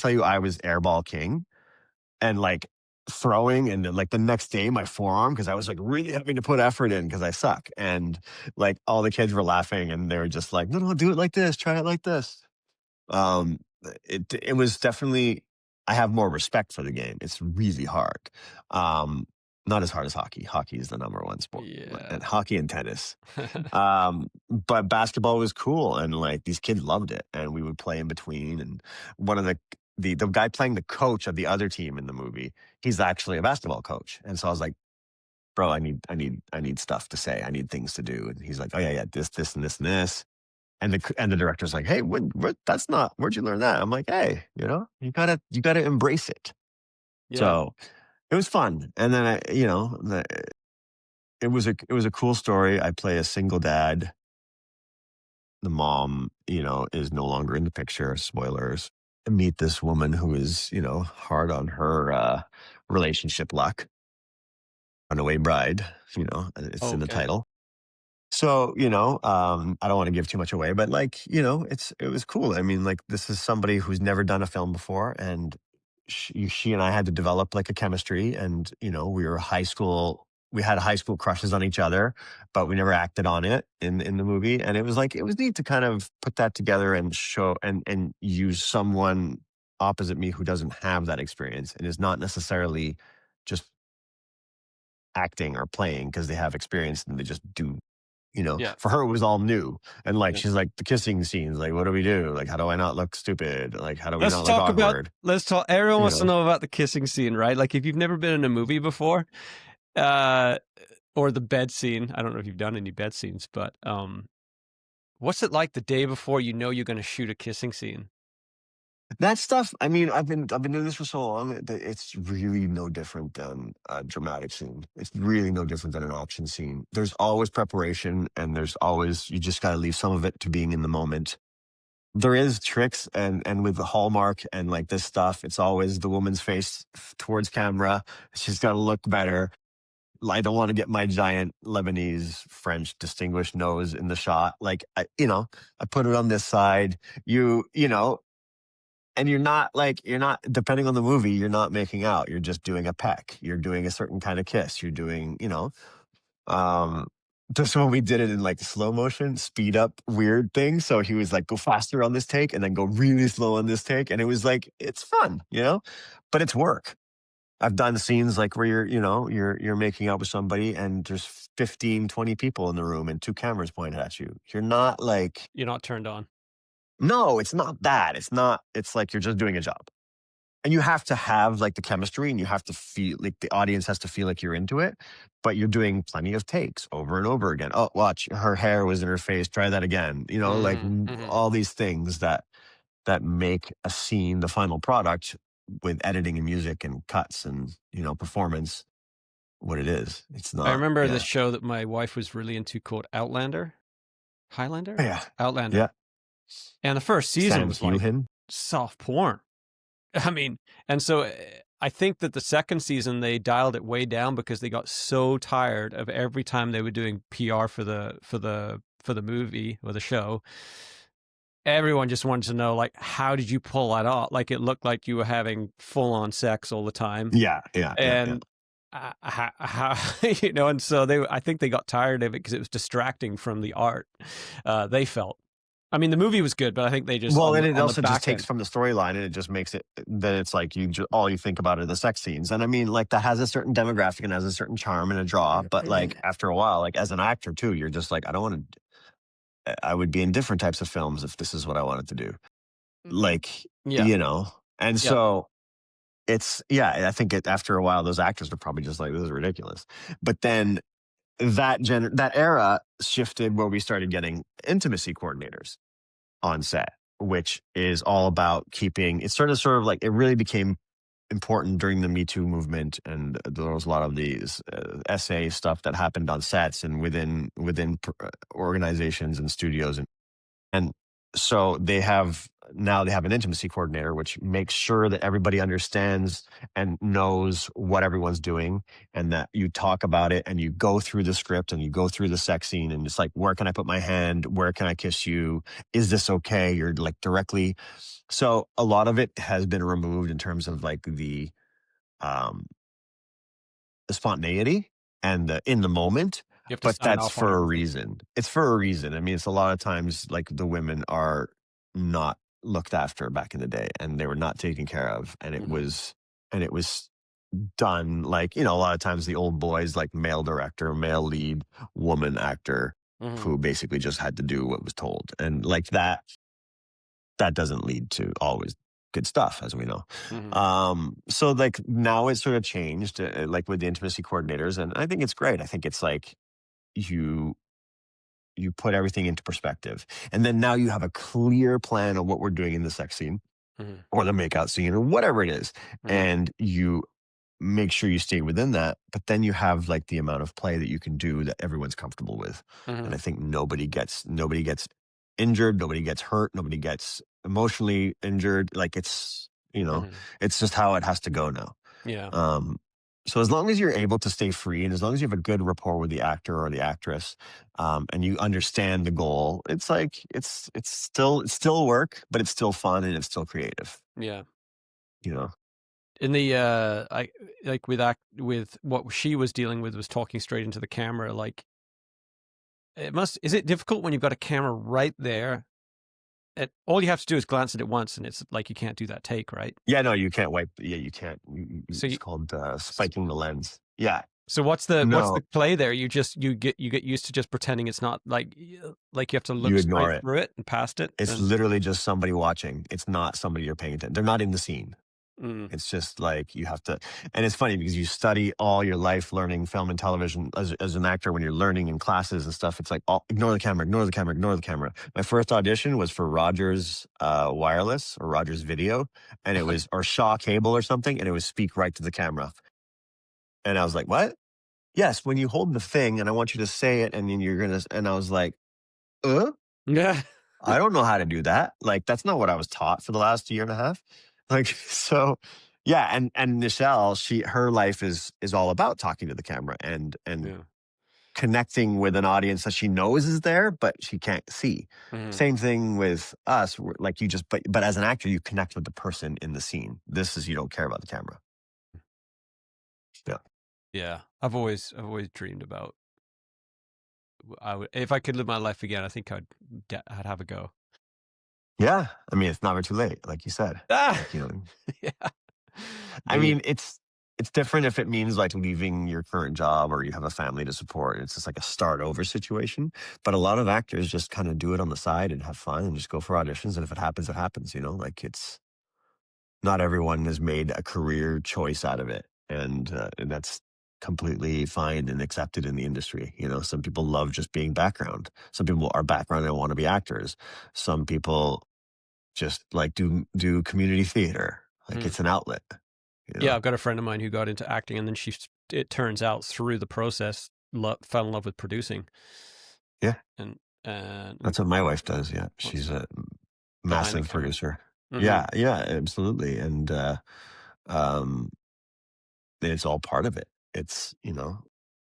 you I was airball king, and like throwing, and then like the next day my forearm, because I was like really having to put effort in because I suck. And like all the kids were laughing and they were just like, no, no, do it like this, try it like this. um it was definitely, I have more respect for the game. It's really hard. um Not as hard as hockey. Hockey is the number one sport, Yeah. and hockey and tennis. But basketball was cool, and like these kids loved it, and we would play in between. And one of the guy playing the coach of the other team in the movie, he's actually a basketball coach. And so I was like, bro, I need stuff to say. I need things to do. And he's like, oh yeah, yeah, this and this and this. And the director's like, hey, that's not, where'd you learn that? I'm like, hey, you gotta embrace it. Yeah. So it was fun. And then it was a cool story. I play a single dad. The mom, is no longer in the picture. Spoilers. I meet this woman who is, hard on her relationship luck. Runaway bride, it's in the Okay. title. So, I don't want to give too much away, but like, it was cool. I mean, like, this is somebody who's never done a film before, and she and I had to develop like a chemistry, and we had high school crushes on each other, but we never acted on it in the movie. And it was neat to kind of put that together and show and use someone opposite me who doesn't have that experience and is not necessarily just acting or playing because they have experience and they just do. Yeah. For her, it was all new. And like, Yeah. she's like, the kissing scenes, like, what do we do? Like, how do I not look stupid? Like, how do we Let's not look talk about awkward? let's talk everyone You wants to know? know about the kissing scene, right? Like, if you've never been in a movie before, uh, or the bed scene. I don't know if you've done any bed scenes, but, what's it like the day before you know you're gonna shoot a kissing scene? That stuff, I mean, I've been doing this for so long that it's really no different than a dramatic scene. It's really no different than an action scene. There's always preparation, and you just got to leave some of it to being in the moment. There is tricks, and with the hallmark and like this stuff, it's always the woman's face towards camera. She's got to look better. I don't want to get my giant Lebanese French distinguished nose in the shot. Like, I put it on this side. And you're not, depending on the movie, you're not making out. You're just doing a peck. You're doing a certain kind of kiss. You're doing, um, just when we did it in like slow motion, speed up weird things. So he was like, go faster on this take and then go really slow on this take. And it was like, it's fun, but it's work. I've done scenes like where you're making out with somebody and there's 15, 20 people in the room and two cameras pointed at you. You're not like, You're not turned on. no, it's not that. It's like you're just doing a job. And you have to have like the chemistry, and you have to feel like the audience has to feel like you're into it, but you're doing plenty of takes over and over again. Oh, watch, her hair was in her face, try that again. Like, Mhm, mhm. all these things that make a scene the final product with editing and music and cuts and performance. what it is. It's I not. remember this Yeah. show that my wife was really into called Outlander? Highlander? Yeah. Outlander. Yeah. And the first season Sam was like Heughan. soft porn. I mean, and so I think that the second season they dialed it way down because they got so tired of every time they were doing PR for the movie or the show. Everyone just wanted to know, like, how did you pull that off? Like, it looked like you were having full on sex all the time, Yeah. Yeah. Yeah. Yeah. and how you know, and so I think they got tired of it because it was distracting from the art. They felt. I mean, the movie was good, but I think they just Well, and it on the also just back takes end. from the storyline, and it just makes it that it's like all you think about are the sex scenes. And I mean, like that has a certain demographic and has a certain charm and a draw. But like after a while, like as an actor too, you're just like, I don't want to. I would be in different types of films if this is what I wanted to do. Like, Yeah, you know, and yeah. so it's yeah. I think after a while, those actors are probably just like, this is ridiculous. But then that era shifted where we started getting intimacy coordinators on set, which is all about keeping it sort of like it really became important during the Me Too movement, and there was a lot of these essay stuff that happened on sets and within organizations and studios, and so they have an intimacy coordinator, which makes sure that everybody understands and knows what everyone's doing, and that you talk about it and you go through the script and you go through the sex scene, and it's like, where can I put my hand? Where can I kiss you? Is this okay? You're like directly. So a lot of it has been removed in terms of like um, the spontaneity and the in the moment, You have to but sign that's off on for a everything. reason. It's for a reason. I mean, it's a lot of times like the women are not looked after back in the day, and they were not taken care of, Hmm. and it was done like, you know, a lot of times the old boys, like male director, male lead, woman actor, Hmm. who basically just had to do what was told, and like that doesn't lead to always good stuff, as we know. Hmm. So like now it's sort of changed, like with the intimacy coordinators, and I think it's great. I think it's like you you put everything into perspective, and then now you have a clear plan of what we're doing in the sex scene Hmm. or the makeout scene or whatever it is, Hmm. and you make sure you stay within that. But then you have like the amount of play that you can do that everyone's comfortable with, and Hmm. I think nobody gets injured, nobody gets hurt, nobody gets emotionally injured. Like it's, you know, Hmm. it's just how it has to go now. Yeah. um so as long as you're able to stay free, and as long as you have a good rapport with the actor or the actress, and you understand the goal, it's like it's still work, but it's still fun and it's still creative, Yeah. you know. In the I like with what she was dealing with was talking straight into the camera. Like, is it difficult when you've got a camera right there? All you have to do is glance at it once, and it's like you can't do that take, right? Yeah, no, you can't wipe. Yeah, you can't. So It's you, called s- spiking the lens. Yeah, so what's the no, play there? You get used to just pretending it's not like you have to look you ignore straight it. through it and past it, It's and literally just somebody watching. It's not somebody you're paying attention. They're not in the scene. mm, It's just like you have to, and it's funny because you study all your life learning film and television as an actor. When you're learning in classes and stuff, it's like, oh, ignore the camera, ignore the camera, ignore the camera. My first audition was for Rogers Wireless or Rogers Video, and it was or Shaw Cable or something, and it was speak right to the camera, and I was like, what? Yes, when you hold the thing, and I want you to say it, and then you're gonna, and I was like, uh. yeah, I don't know how to do that. Like, that's not what I was taught for the last year and a half. Like, so yeah, and Nichelle, her life is all about talking to the camera and yeah, connecting with an audience that she knows is there, but she can't see. mhm, Same thing with us. Like you just, but as an actor, you connect with the person in the scene. This is, you don't care about the camera. Yeah. yeah. I've always dreamed about. I would if I could live my life again. I think I'd have a go. Yeah. I mean, it's never too late, like you said. Ah, Like, you know, yeah, I the mean, it's different if it means like leaving your current job or you have a family to support. It's just like a start over situation. But a lot of actors just kind of do it on the side and have fun and just go for auditions. And if it happens, it happens. You know, like it's not everyone has made a career choice out of it, and that's completely fine and accepted in the industry. You know, some people love just being background. Some people are background and want to be actors. Some people just like do community theater. Like mhm. it's an outlet. You Yeah, know. I've got a friend of mine who got into acting, and then she it turns out through the process, fell in love with producing, Yeah, and and that's what my wife does. Yeah, what's she's a behind the massive camera. producer. Hmm. Yeah, yeah, absolutely. And um, it's all part of it. It's,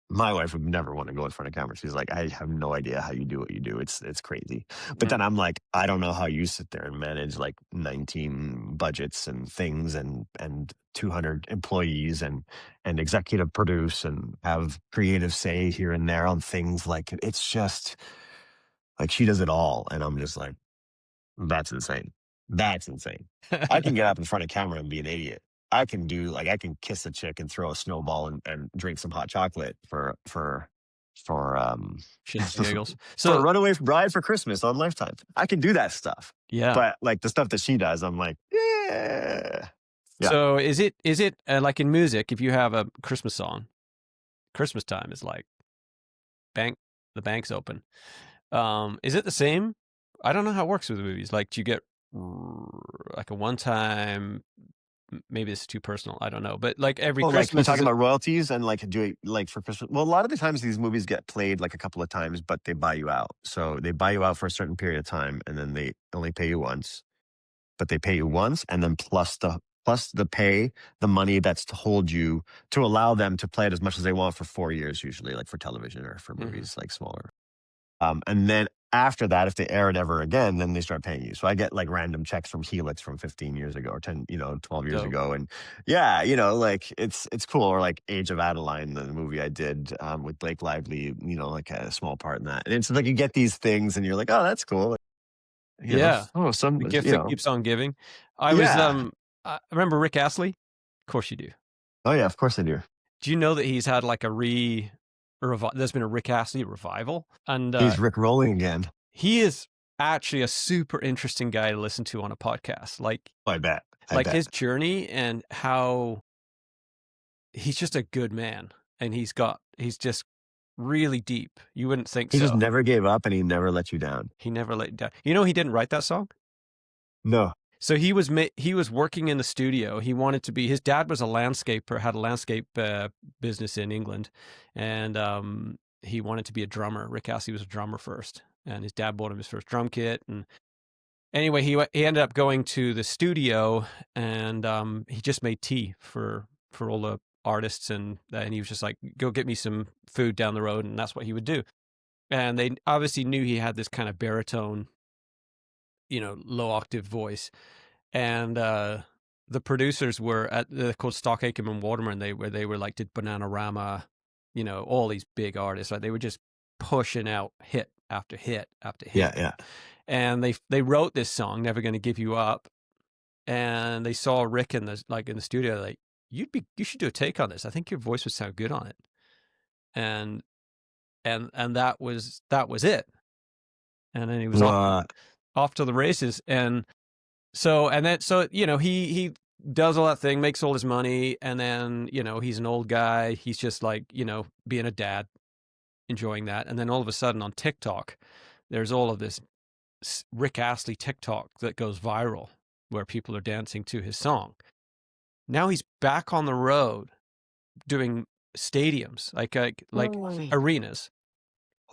my wife would never want to go in front of camera. She's like, I have no idea how you do what you do. It's crazy. But Yeah, then I'm like, I don't know how you sit there and manage like 19 budgets and things and 200 employees and executive produce and have creative say here and there on things. Like it's just like she does it all, and I'm just like, that's insane. That's insane. I can get up in front of camera and be an idiot. I can kiss a chick and throw a snowball and drink some hot chocolate for shits and giggles. for a So runaway bride for Christmas on Lifetime. I can do that stuff. yeah. But like the stuff that she does, I'm like, yeah. Yeah. So is it like in music? If you have a Christmas song, Christmas time is like bank the bank's open. Is it the same? I don't know how it works with movies. Like, do you get like a one time? Maybe it's too personal. I don't know. But like every Oh, like you're Christmas is talking it? about royalties and like doing like for Christmas. Well, a lot of the times these movies get played like a couple of times, but they buy you out. So they buy you out for a certain period of time, and then they only pay you once. But they pay you once, and then plus the pay, the money that's to hold you to allow them to play it as much as they want for 4 years, usually, like for television or for Mhm. movies like smaller. And then after that, if they air it ever again, then they start paying you. So I get like random checks from Helix from 15 years ago or 10, 12 years Dope. ago. And yeah, like it's cool. Or like Age of Adeline, the movie I did with Blake Lively, like a small part in that. And it's like you get these things and you're like, oh, that's cool. Yeah, Oh, the gift that keeps on giving. I was yeah. I remember Rick Astley. Of course you do. Oh yeah, of course I do. Do you know that he's had like there's been a Rick Astley revival, and He's Rick rolling again. he is actually a super interesting guy to listen to on a podcast. Oh, I bet. I Like bet. his journey and how he's just a good man, and he's just really deep. You wouldn't think He just so. never gave up and he never let you down. He never let you down. You know, he didn't write that song. No. So he was working in the studio. He wanted to be. His dad was a landscaper, had a landscape business in England, and he wanted to be a drummer. Rick Astley was a drummer first, and his dad bought him his first drum kit. And anyway, he ended up going to the studio, and he just made tea for all the artists, and he was just like, "Go get me some food down the road," and that's what he would do. And they obviously knew he had this kind of baritone, low octave voice, and the producers were they're called Stock Aitken and Waterman. They were like did Bananarama, all these big artists. Like they were just pushing out hit after hit after hit. Yeah, yeah. And they wrote this song, "Never Gonna Give You Up," and they saw Rick in the studio. Like, you should do a take on this. I think your voice would sound good on it. And that was it. And then he was What? off to the races. So he does all that thing, makes all his money, and then he's an old guy. He's just like being a dad, enjoying that. And then all of a sudden on TikTok, there's all of this Rick Astley TikTok that goes viral, where people are dancing to his song. Now he's back on the road doing stadiums, like Holy, arenas,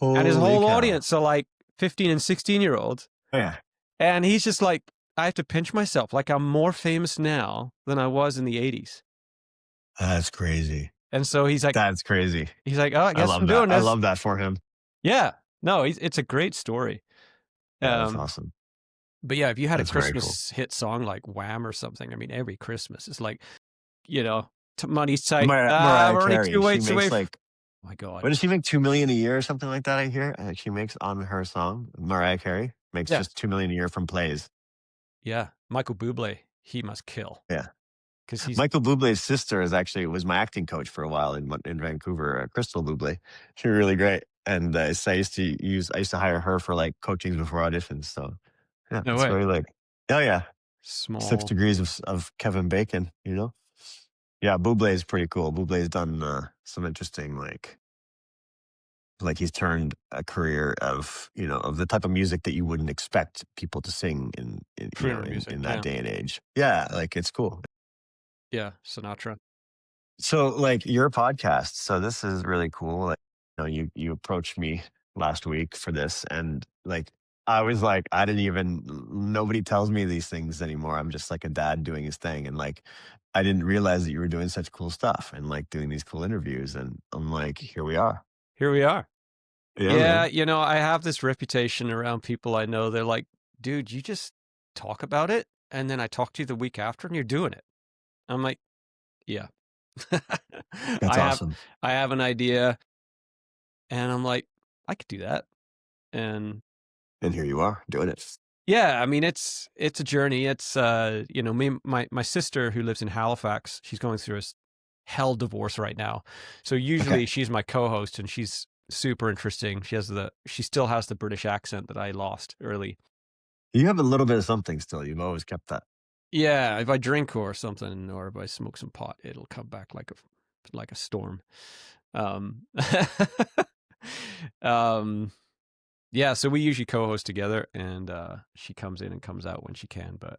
and his holy whole cow. audience are like 15 and 16-year-olds. Oh, yeah. And he's just like, I have to pinch myself. Like, I'm more famous now than I was in the 80s. That's crazy. And so That's crazy. he's like, oh, I I guess love I'm that. doing I this. love that for him. Yeah. No, it's a great story. Yeah, that's Um, awesome. but yeah, if you had a That's very cool. Christmas hit song like Wham or something, I mean, every Christmas is like, you know, money's tight. I'm Mariah already Carey, two she weights away. makes like, Oh my God. what does she make? 2 million a year or something like that, I hear. She makes on her song. Mariah Carey makes Yeah. just 2 million a year from plays. Yeah. Michael Bublé, he must kill Yeah. because he's, Michael Bublé's sister was my acting coach for a while in Vancouver, Crystal Bublé. She was really great. And so I used to hire her for like coachings before auditions. So yeah, no it's way, very like, oh yeah, six small degrees of Kevin Bacon, you know? Yeah, Bublé is pretty cool. Bublé's done some interesting like he's turned a career of the type of music that you wouldn't expect people to sing in crooner music. in that Yeah. day and age. Yeah, like it's cool. Yeah. Sinatra. So, like, your podcast, so this is really cool. Like, you approached me last week for this, and like, I was like, I didn't even. Nobody tells me these things anymore. I'm just like a dad doing his thing, and like, I didn't realize that you were doing such cool stuff and like doing these cool interviews, and I'm like, here we are. Here we are. Yeah, Yeah, man. you know, I have this reputation around people I know. They're like, "Dude, you just talk about it, and then I talk to you the week after, and you're doing it." I'm like, "Yeah." That's I have awesome. I have an idea, and I'm like, "I could do that." And And here you are doing it. yeah, I mean, it's a journey. It's you know, my sister who lives in Halifax, she's going through a hell divorce right now. So Okay. usually she's my co-host, and she's super interesting. She still has the British accent that I lost early. You have a little bit of something still. You've always kept that. Yeah, if I drink or something, or if I smoke some pot, it'll come back like a storm. Um, um, yeah, so we usually co-host together, and she comes in and comes out when she can. But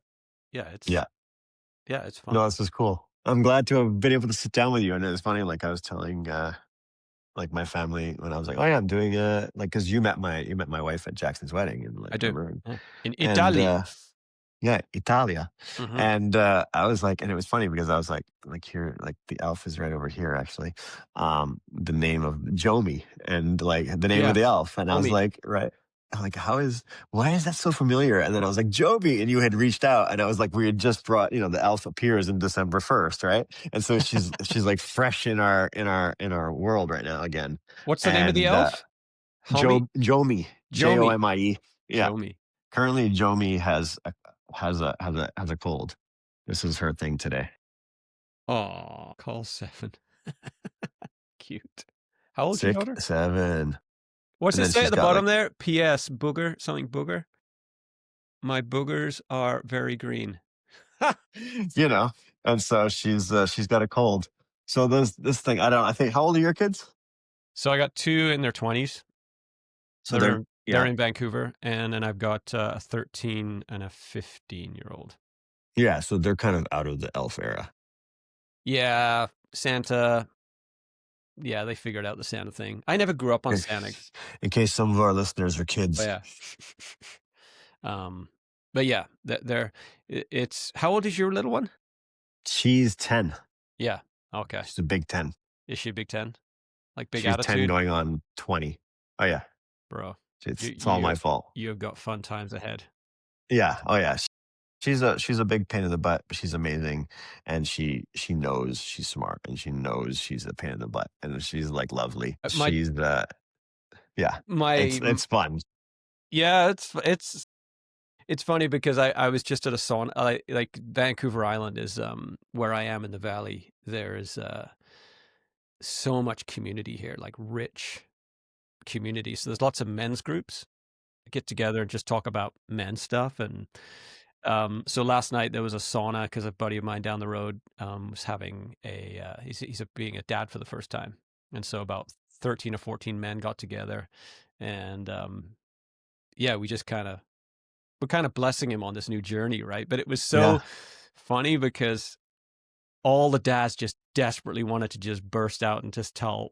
yeah, Yeah. it's fun. No, this is cool. I'm glad to have been able to sit down with you. And it's funny, like I was telling like my family when I was like, "Oh yeah, I'm doing like because you met my wife at Jackson's wedding and like I do. remember and Yeah. In and Italy. yeah, Italia." Hmm. And I was like, and it was funny because I was like here, like the elf is right over here actually. The name of Jomi and like the name of Yeah, the elf, and I was homie. like, right. I'm like, why is that so familiar? And then I was like, Joby, and you had reached out, and I was like, we had just brought, the elf appears in December 1st, right? And so she's like fresh in our world right now again. What's the name of the And elf? Homie? Jomi, Jomi. Jomie. Yeah. Jomi. Currently Jomi has a cold. This is her thing today. Oh, call 7. Cute. How old's your Sick daughter? 7. What's And it then say at she's the got bottom like, there? P.S. Booger, something booger. My boogers are very green. you know, and so she's got a cold. So this thing, I think, how old are your kids? So I got 2 in their 20s. So They're yeah, in Vancouver, and then I've got a 13 and a 15-year-old. yeah, so they're kind of out of the elf era. Yeah, Santa. Yeah, they figured out the Santa thing. I never grew up on In Santa. in case some of our listeners are But kids. yeah. Um, but yeah, they're it's how old is your little one? She's 10. Yeah. Okay. She's a big 10. Is she Big 10? Like big She's 10 attitude? going on 20. Oh yeah. Bro, It's you it's all my you fault. you have got fun times ahead. Yeah. Oh yeah. She's a big pain in the butt, but she's amazing, and she knows she's smart, and she knows she's a pain in the butt, and she's like lovely. My She's yeah. my It's fun. yeah, it's funny because I was just at a sauna. Like Vancouver Island is where I am in the valley. There is so much community here, like rich community. So there's lots of men's groups get together and just talk about men stuff. And so last night there was a sauna because a buddy of mine down the road was having he's being a dad for the first time, and so about 13 or 14 men got together, and yeah, we're kind of blessing him on this new journey, right? But it was so Yeah. funny because all the dads just desperately wanted to just burst out and just tell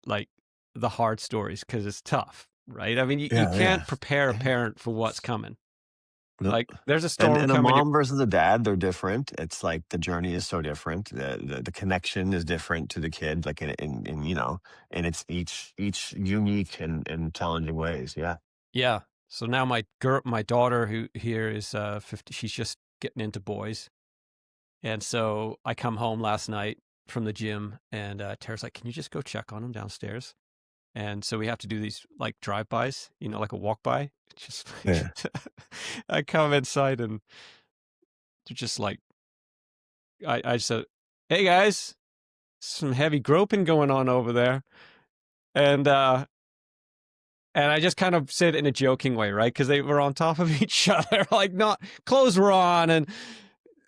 like the hard stories because it's tough, right? I mean, you Yeah, yeah. can't prepare a Yeah. parent for what's coming. Nope. Like, there's a And storm and a coming. mom versus a dad, they're different. It's like the journey is so different. The connection is different to the kid, like and it's each unique and challenging ways. Yeah. Yeah. So now my daughter who here is 50, she's just getting into boys. And so I come home last night from the gym and Tara's like, "Can you just go check on him downstairs?" And so we have to do these like drive-bys, like a walk-by. Just Yeah. I come inside and they're just like I just said, "Hey guys, some heavy groping going on over there." And I just kind of said it in a joking way, right? Because they were on top of each other, like not clothes were on, and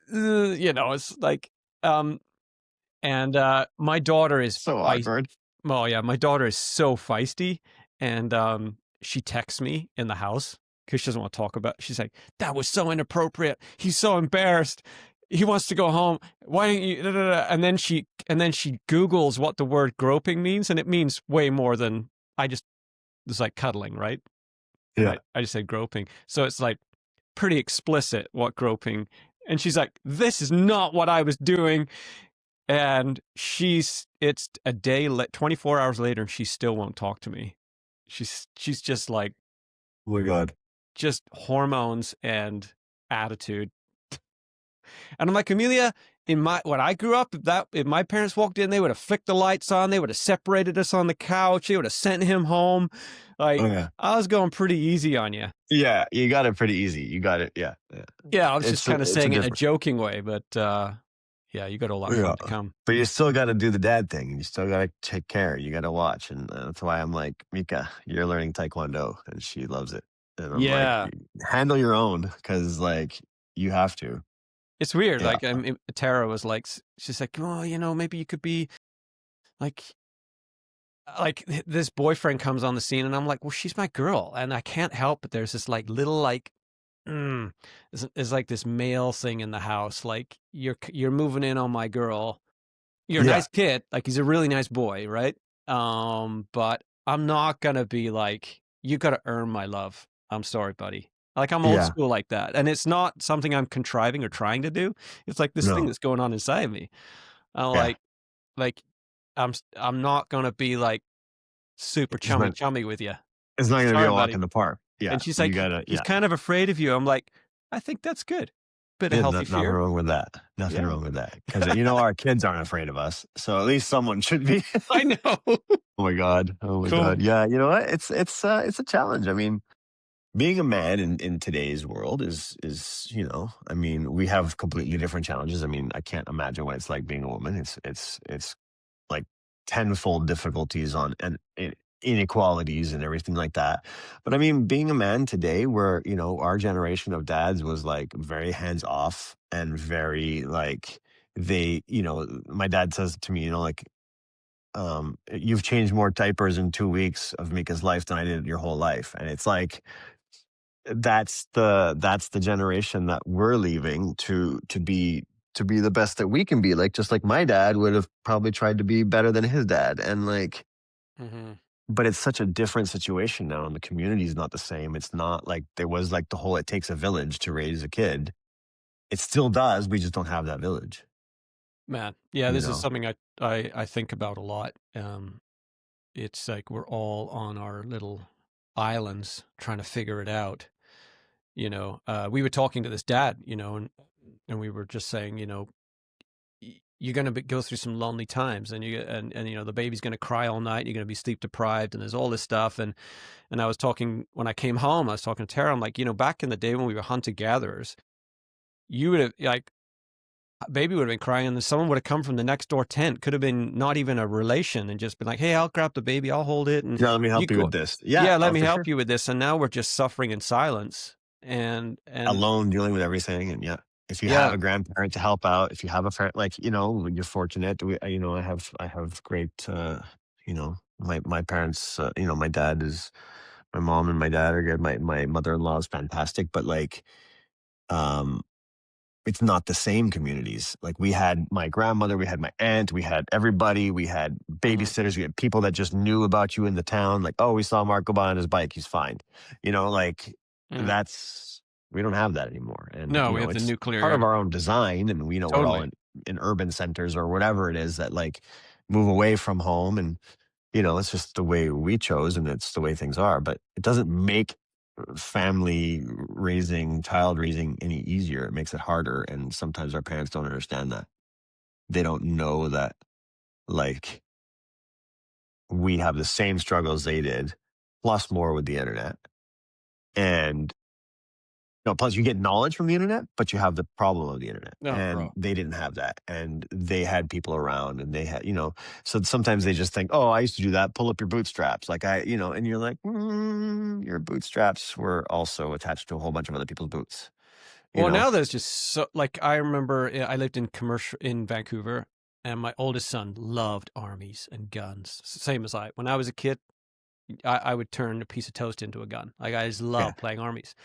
it's like, um, and my daughter is So feisty. awkward. Oh yeah, my daughter is so feisty, and she texts me in the house because she doesn't want to talk about. She's like, "That was so inappropriate. He's so embarrassed." he wants to go home. Why don't you? Da, da, da. And then she Googles what the word groping means, and it means way more than I just it's like cuddling, right? And Yeah. I just said groping, so it's like pretty explicit what groping. And she's like, "This is not what I was doing." And it's a day, 24 hours later, and she still won't talk to me. She's just like Oh my God. just hormones and attitude. And I'm like, Amelia, in my when I grew up, if my parents walked in, they would have flicked the lights on, they would have separated us on the couch, they would have sent him home. Oh Like yeah. I was going pretty easy on you. Yeah. You got it pretty easy. You got it. Yeah. Yeah. Yeah, I was just kind of It's a saying it in a different. joking way, but yeah, you got a lot Yeah. more to come. But you still got to do the dad thing. And you still got to take care. You got to watch. And that's why I'm like, Mika, you're learning Taekwondo. And she loves it. And I'm like, Yeah, handle your own because, like, you have to. it's weird. Yeah. Like Tara was like, she's like, oh, maybe you could be like this boyfriend comes on the scene, and I'm like, well, she's my girl, and I can't help but there's this like little like there's like this male thing in the house, like you're moving in on my girl. You're a Yeah. nice kid, like he's a really nice boy, right? But I'm not gonna be like, you gotta earn my love. I'm sorry, buddy. Like I'm old Yeah. school like that, and it's not something I'm contriving or trying to do. It's like this thing No. that's going on inside me. I'm Yeah. like I'm not gonna be like super It's not, chummy with you. it's not going to be Sorry, a walk buddy. in the park. Yeah. And she's You like, got to, he's yeah. kind of afraid of you. I'm like, I think that's good. Bit of Yeah, healthy nothing fear. wrong with that. Nothing Yeah. wrong with that. Because, our kids aren't afraid of us. So at least someone should be. I know. Oh my God. Oh my Cool. God. Yeah. You know what? It's a challenge. I mean, being a man in today's world is we have completely different challenges. I mean, I can't imagine what it's like being a woman. It's like tenfold difficulties on and inequalities and everything like that. But I mean, being a man today, where our generation of dads was like very hands off and very like my dad says to me, like, you've changed more diapers in 2 weeks of Mika's life than I did your whole life, and it's like that's the generation that we're leaving to be the best that we can be, like just like my dad would have probably tried to be better than his dad, and like Hmm. but it's such a different situation now, and the community is not the same. It's not like there was like the whole it takes a village to raise a kid. It still does, we just don't have that village, Man, yeah, you this is know. something I think about a lot. It's like we're all on our little islands trying to figure it out. We were talking to this dad, and we were just saying, you're going to go through some lonely times, and the baby's going to cry all night. You're going to be sleep deprived, and there's all this stuff. And I was talking when I came home. I was talking to Tara. I'm like, back in the day when we were hunter gatherers, you would have like baby would have been crying, and then someone would have come from the next door tent. Could have been not even a relation, and just been like, "Hey, I'll grab the baby. I'll hold it, and Yeah, let me you help you go. with this. Yeah, Yeah, let me for help sure. you with this." And now we're just suffering in silence. And Alone dealing with everything, and yeah, if you have yeah, a grandparent to help out, if you have a friend, like, you're fortunate. I have great, my parents, my dad is my mom and my dad are good. My mother-in-law is fantastic, but like, um it's not the same communities. Like, we had my grandmother, we had my aunt, we had everybody, we had mhm, babysitters, we had people that just knew about you in the town. Like, oh, we saw Mark go by on his bike, he's fine. Like, mhm. that's we don't have that anymore. And No, we have the it's nuclear. part of Yeah, our own design. And we know we're all totally. in urban centers or whatever it is that like move away from home. And it's just the way we chose, and it's the way things are. But it doesn't make child raising any easier. It makes it harder. And sometimes our parents don't understand that. They don't know that, like, we have the same struggles they did, plus more with the internet. And plus you get knowledge from the internet, but you have the problem of the internet. No, And bro. they didn't have that. And they had people around, and they had, so sometimes they just think, oh, I used to do that. Pull up your bootstraps. Like, and you're like, your bootstraps were also attached to a whole bunch of other people's boots, you Well, know? now there's just so like I remember I lived in Vancouver, and my oldest son loved armies and guns, same as I. When I was a kid, I would turn a piece of toast into a gun. Like I just Yeah. love playing armies.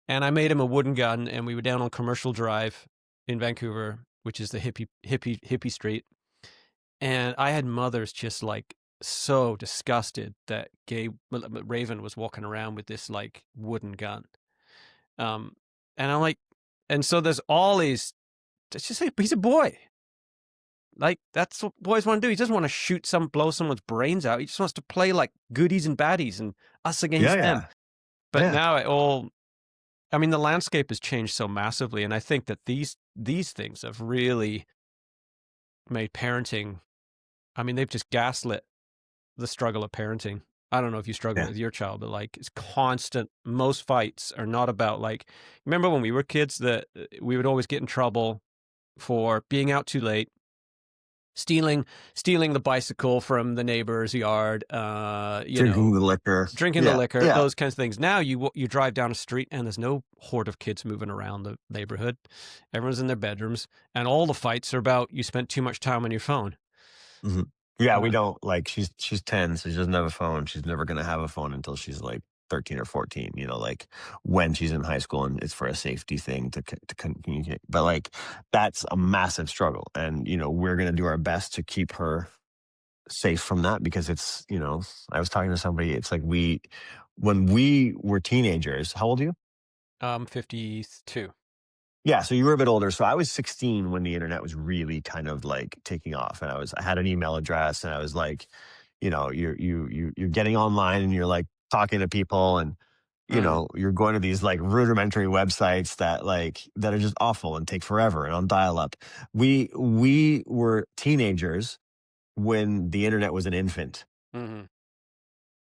And I made him a wooden gun, and we were down on Commercial Drive. in Vancouver, which is the hippie street, and I had mothers just like so disgusted that Raven was walking around with this like wooden gun. Um, and I'm like, and so there's all these. It's just like he's a boy. Like that's what boys want to do. He doesn't want to blow someone's brains out. He just wants to play like goodies and baddies and us Yeah, against them. yeah, But yeah. now I mean, the landscape has changed so massively, and I think that these things have really made parenting. I mean, they've just gaslit the struggle of parenting. I don't know if you struggle Yeah. with your child, but like it's constant. Most fights are not about like. Remember when we were kids that we would always get in trouble for being out too late, stealing stealing the bicycle from the neighbor's yard, Drinking the liquor. drinking the Yeah, liquor, yeah. those kinds of things. Now you drive down a street and there's no horde of kids moving around the neighborhood. Everyone's in their bedrooms, and all the fights are about you spent too much time on your phone. Mhm. Yeah, we Uh, don't like she's 10, so she doesn't have a phone. She's never gonna have a phone until she's like 13 or 14, like when she's in high school and it's for a safety thing to communicate. But like that's a massive struggle. And we're gonna do our best to keep her safe from that because I was talking to somebody, it's like when we were teenagers, how old are you? 52. Yeah, so you were a bit older. So I was 16 when the internet was really kind of like taking off, and I had an email address, and I was like, you're getting online, and you're like talking to people, and Mm, you're going to these like rudimentary websites that are just awful and take forever and on dial up. We were teenagers when the internet was an infant, hmm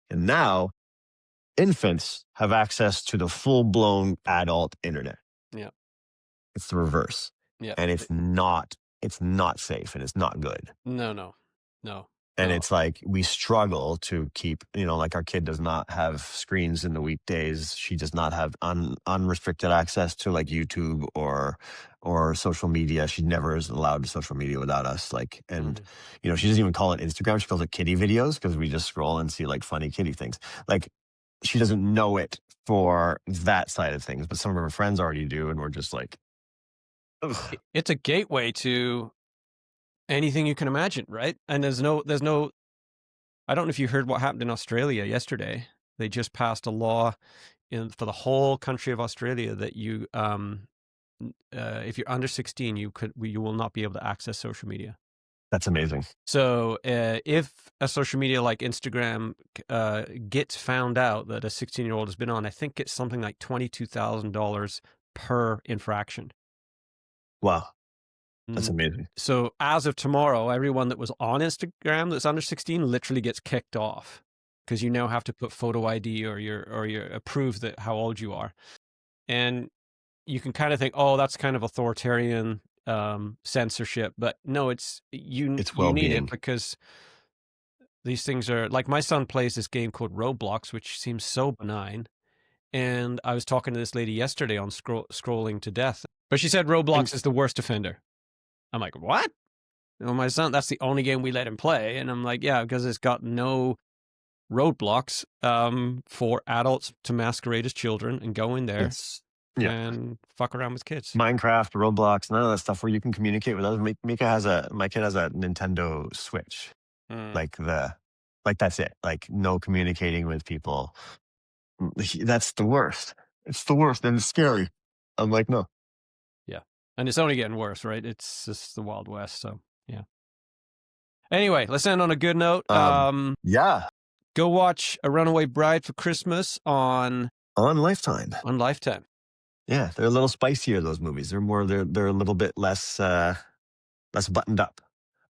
and now infants have access to the full blown adult internet. Yeah, It's the reverse. yeah. And it's not safe and it's not good. No, no, no, And no. it's like we struggle to keep, like our kid does not have screens in the weekdays. She does not have unrestricted access to like YouTube or social media. She never is allowed social media without us. Like, and hmm she doesn't even call it Instagram. She calls it kitty videos because we just scroll and see like funny kitty things. Like she doesn't know it for that side of things, but some of her friends already do, and we're just like, ugh. It's a gateway to anything you can imagine, right? And there's no. I don't know if you heard what happened in Australia yesterday. They just passed a law for the whole country of Australia that if you're under 16, you will not be able to access social media. That's amazing. So if a social media like Instagram gets found out that a 16-year-old has been on, I think it's something like $22,000 per infraction. Wow. That's Mm. amazing. So as of tomorrow, everyone that was on Instagram that's under 16 literally gets kicked off because you now have to put photo ID or your prove that how old you are. And you can kind of think, oh, that's kind of authoritarian censorship, but no, it's It's you need it well-being. because these things are like my son plays this game called Roblox, which seems so benign. And I was talking to this lady yesterday on scrolling to death, but she said And Roblox is the worst offender. I'm like, what? Well, my son, that's the only game we let him play. And I'm like, yeah, because it's got no roadblocks for adults to masquerade as children and go in there it's yeah. and fuck around with kids. Minecraft, Roblox, none of that stuff where you can communicate with others. My kid has a Nintendo Switch. Mm, Like that's it. Like no communicating with people. That's the worst. It's the worst and it's scary. I'm like, no. yeah. And it's only getting worse, right? It's just the Wild West. So, yeah. Anyway, let's end on a good note. Yeah, Go watch A Runaway Bride for Christmas on Lifetime. on Lifetime. Yeah, they're a little spicier, those movies. They're a little bit less buttoned up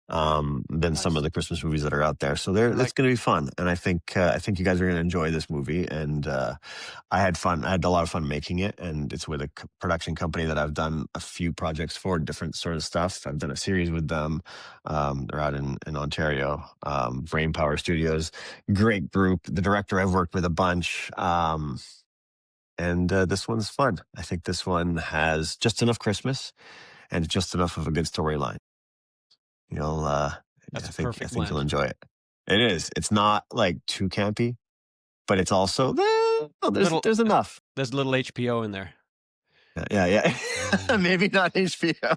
than some of Nice. the Christmas movies that are out there. So I it's like going to be fun, and I think you guys are going to enjoy this movie. And I had fun. I had a lot of fun making it, and it's with a production company that I've done a few projects for, different sort of stuff. I've done a series with them. They're out in Ontario, Brain Power Studios. Great group. The director I've worked with a bunch. And this one's fun. I think this one has just enough Christmas and just enough of a good storyline. You'll, that's I a think perfect you'll blend. enjoy it. It is. It's not like too campy, but it's also no, Little there's enough. there's a little HBO in there. Yeah, yeah. Maybe not HBO.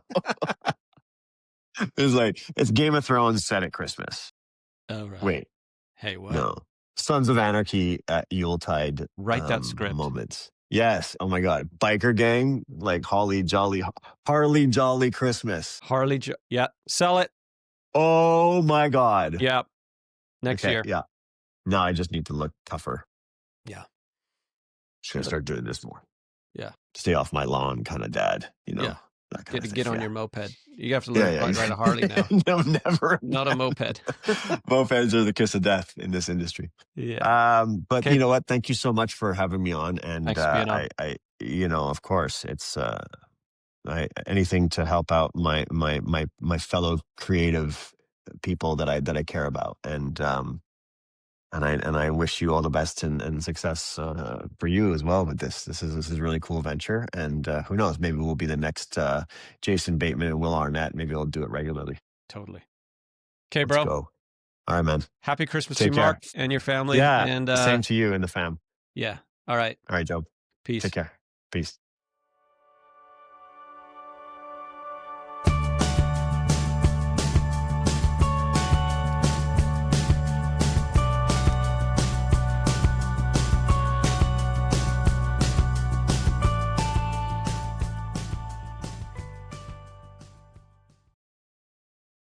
It's like it's Game of Thrones set at Christmas. Oh, right. Wait, Hey, what? no. Sons of Anarchy at Yuletide Write that script. moments. Yes. Oh my God. Biker gang, like Harley Jolly Christmas. Yeah, sell it. Oh my God. Yeah, next Okay. year. Yeah. Now I just need to look tougher. Yeah, Just gonna start doing this more. yeah, Stay off my lawn, kind of dad, yeah. that kind Get of to thing. get on Yeah. your moped. You have to learn Yeah. to ride a Harley Yeah. now, No, never not a again. moped. Mopeds are the kiss of death in this industry. Yeah. But you Okay, know what? Thank you so much for having me on. And thanks for being on. of course, it's anything to help out my fellow creative people that I care about. And I wish you all the best and success for you as well with this. This is a really cool venture. And who knows? Maybe we'll be the next Jason Bateman and Will Arnett. Maybe I'll do it regularly. Totally. Okay, Let's bro. go. All right, man. Happy Christmas to you, Take Mark, care. and your family, Yeah. and, Same to you and the fam. yeah. All right. All right, Joe. Take Peace. care. Peace.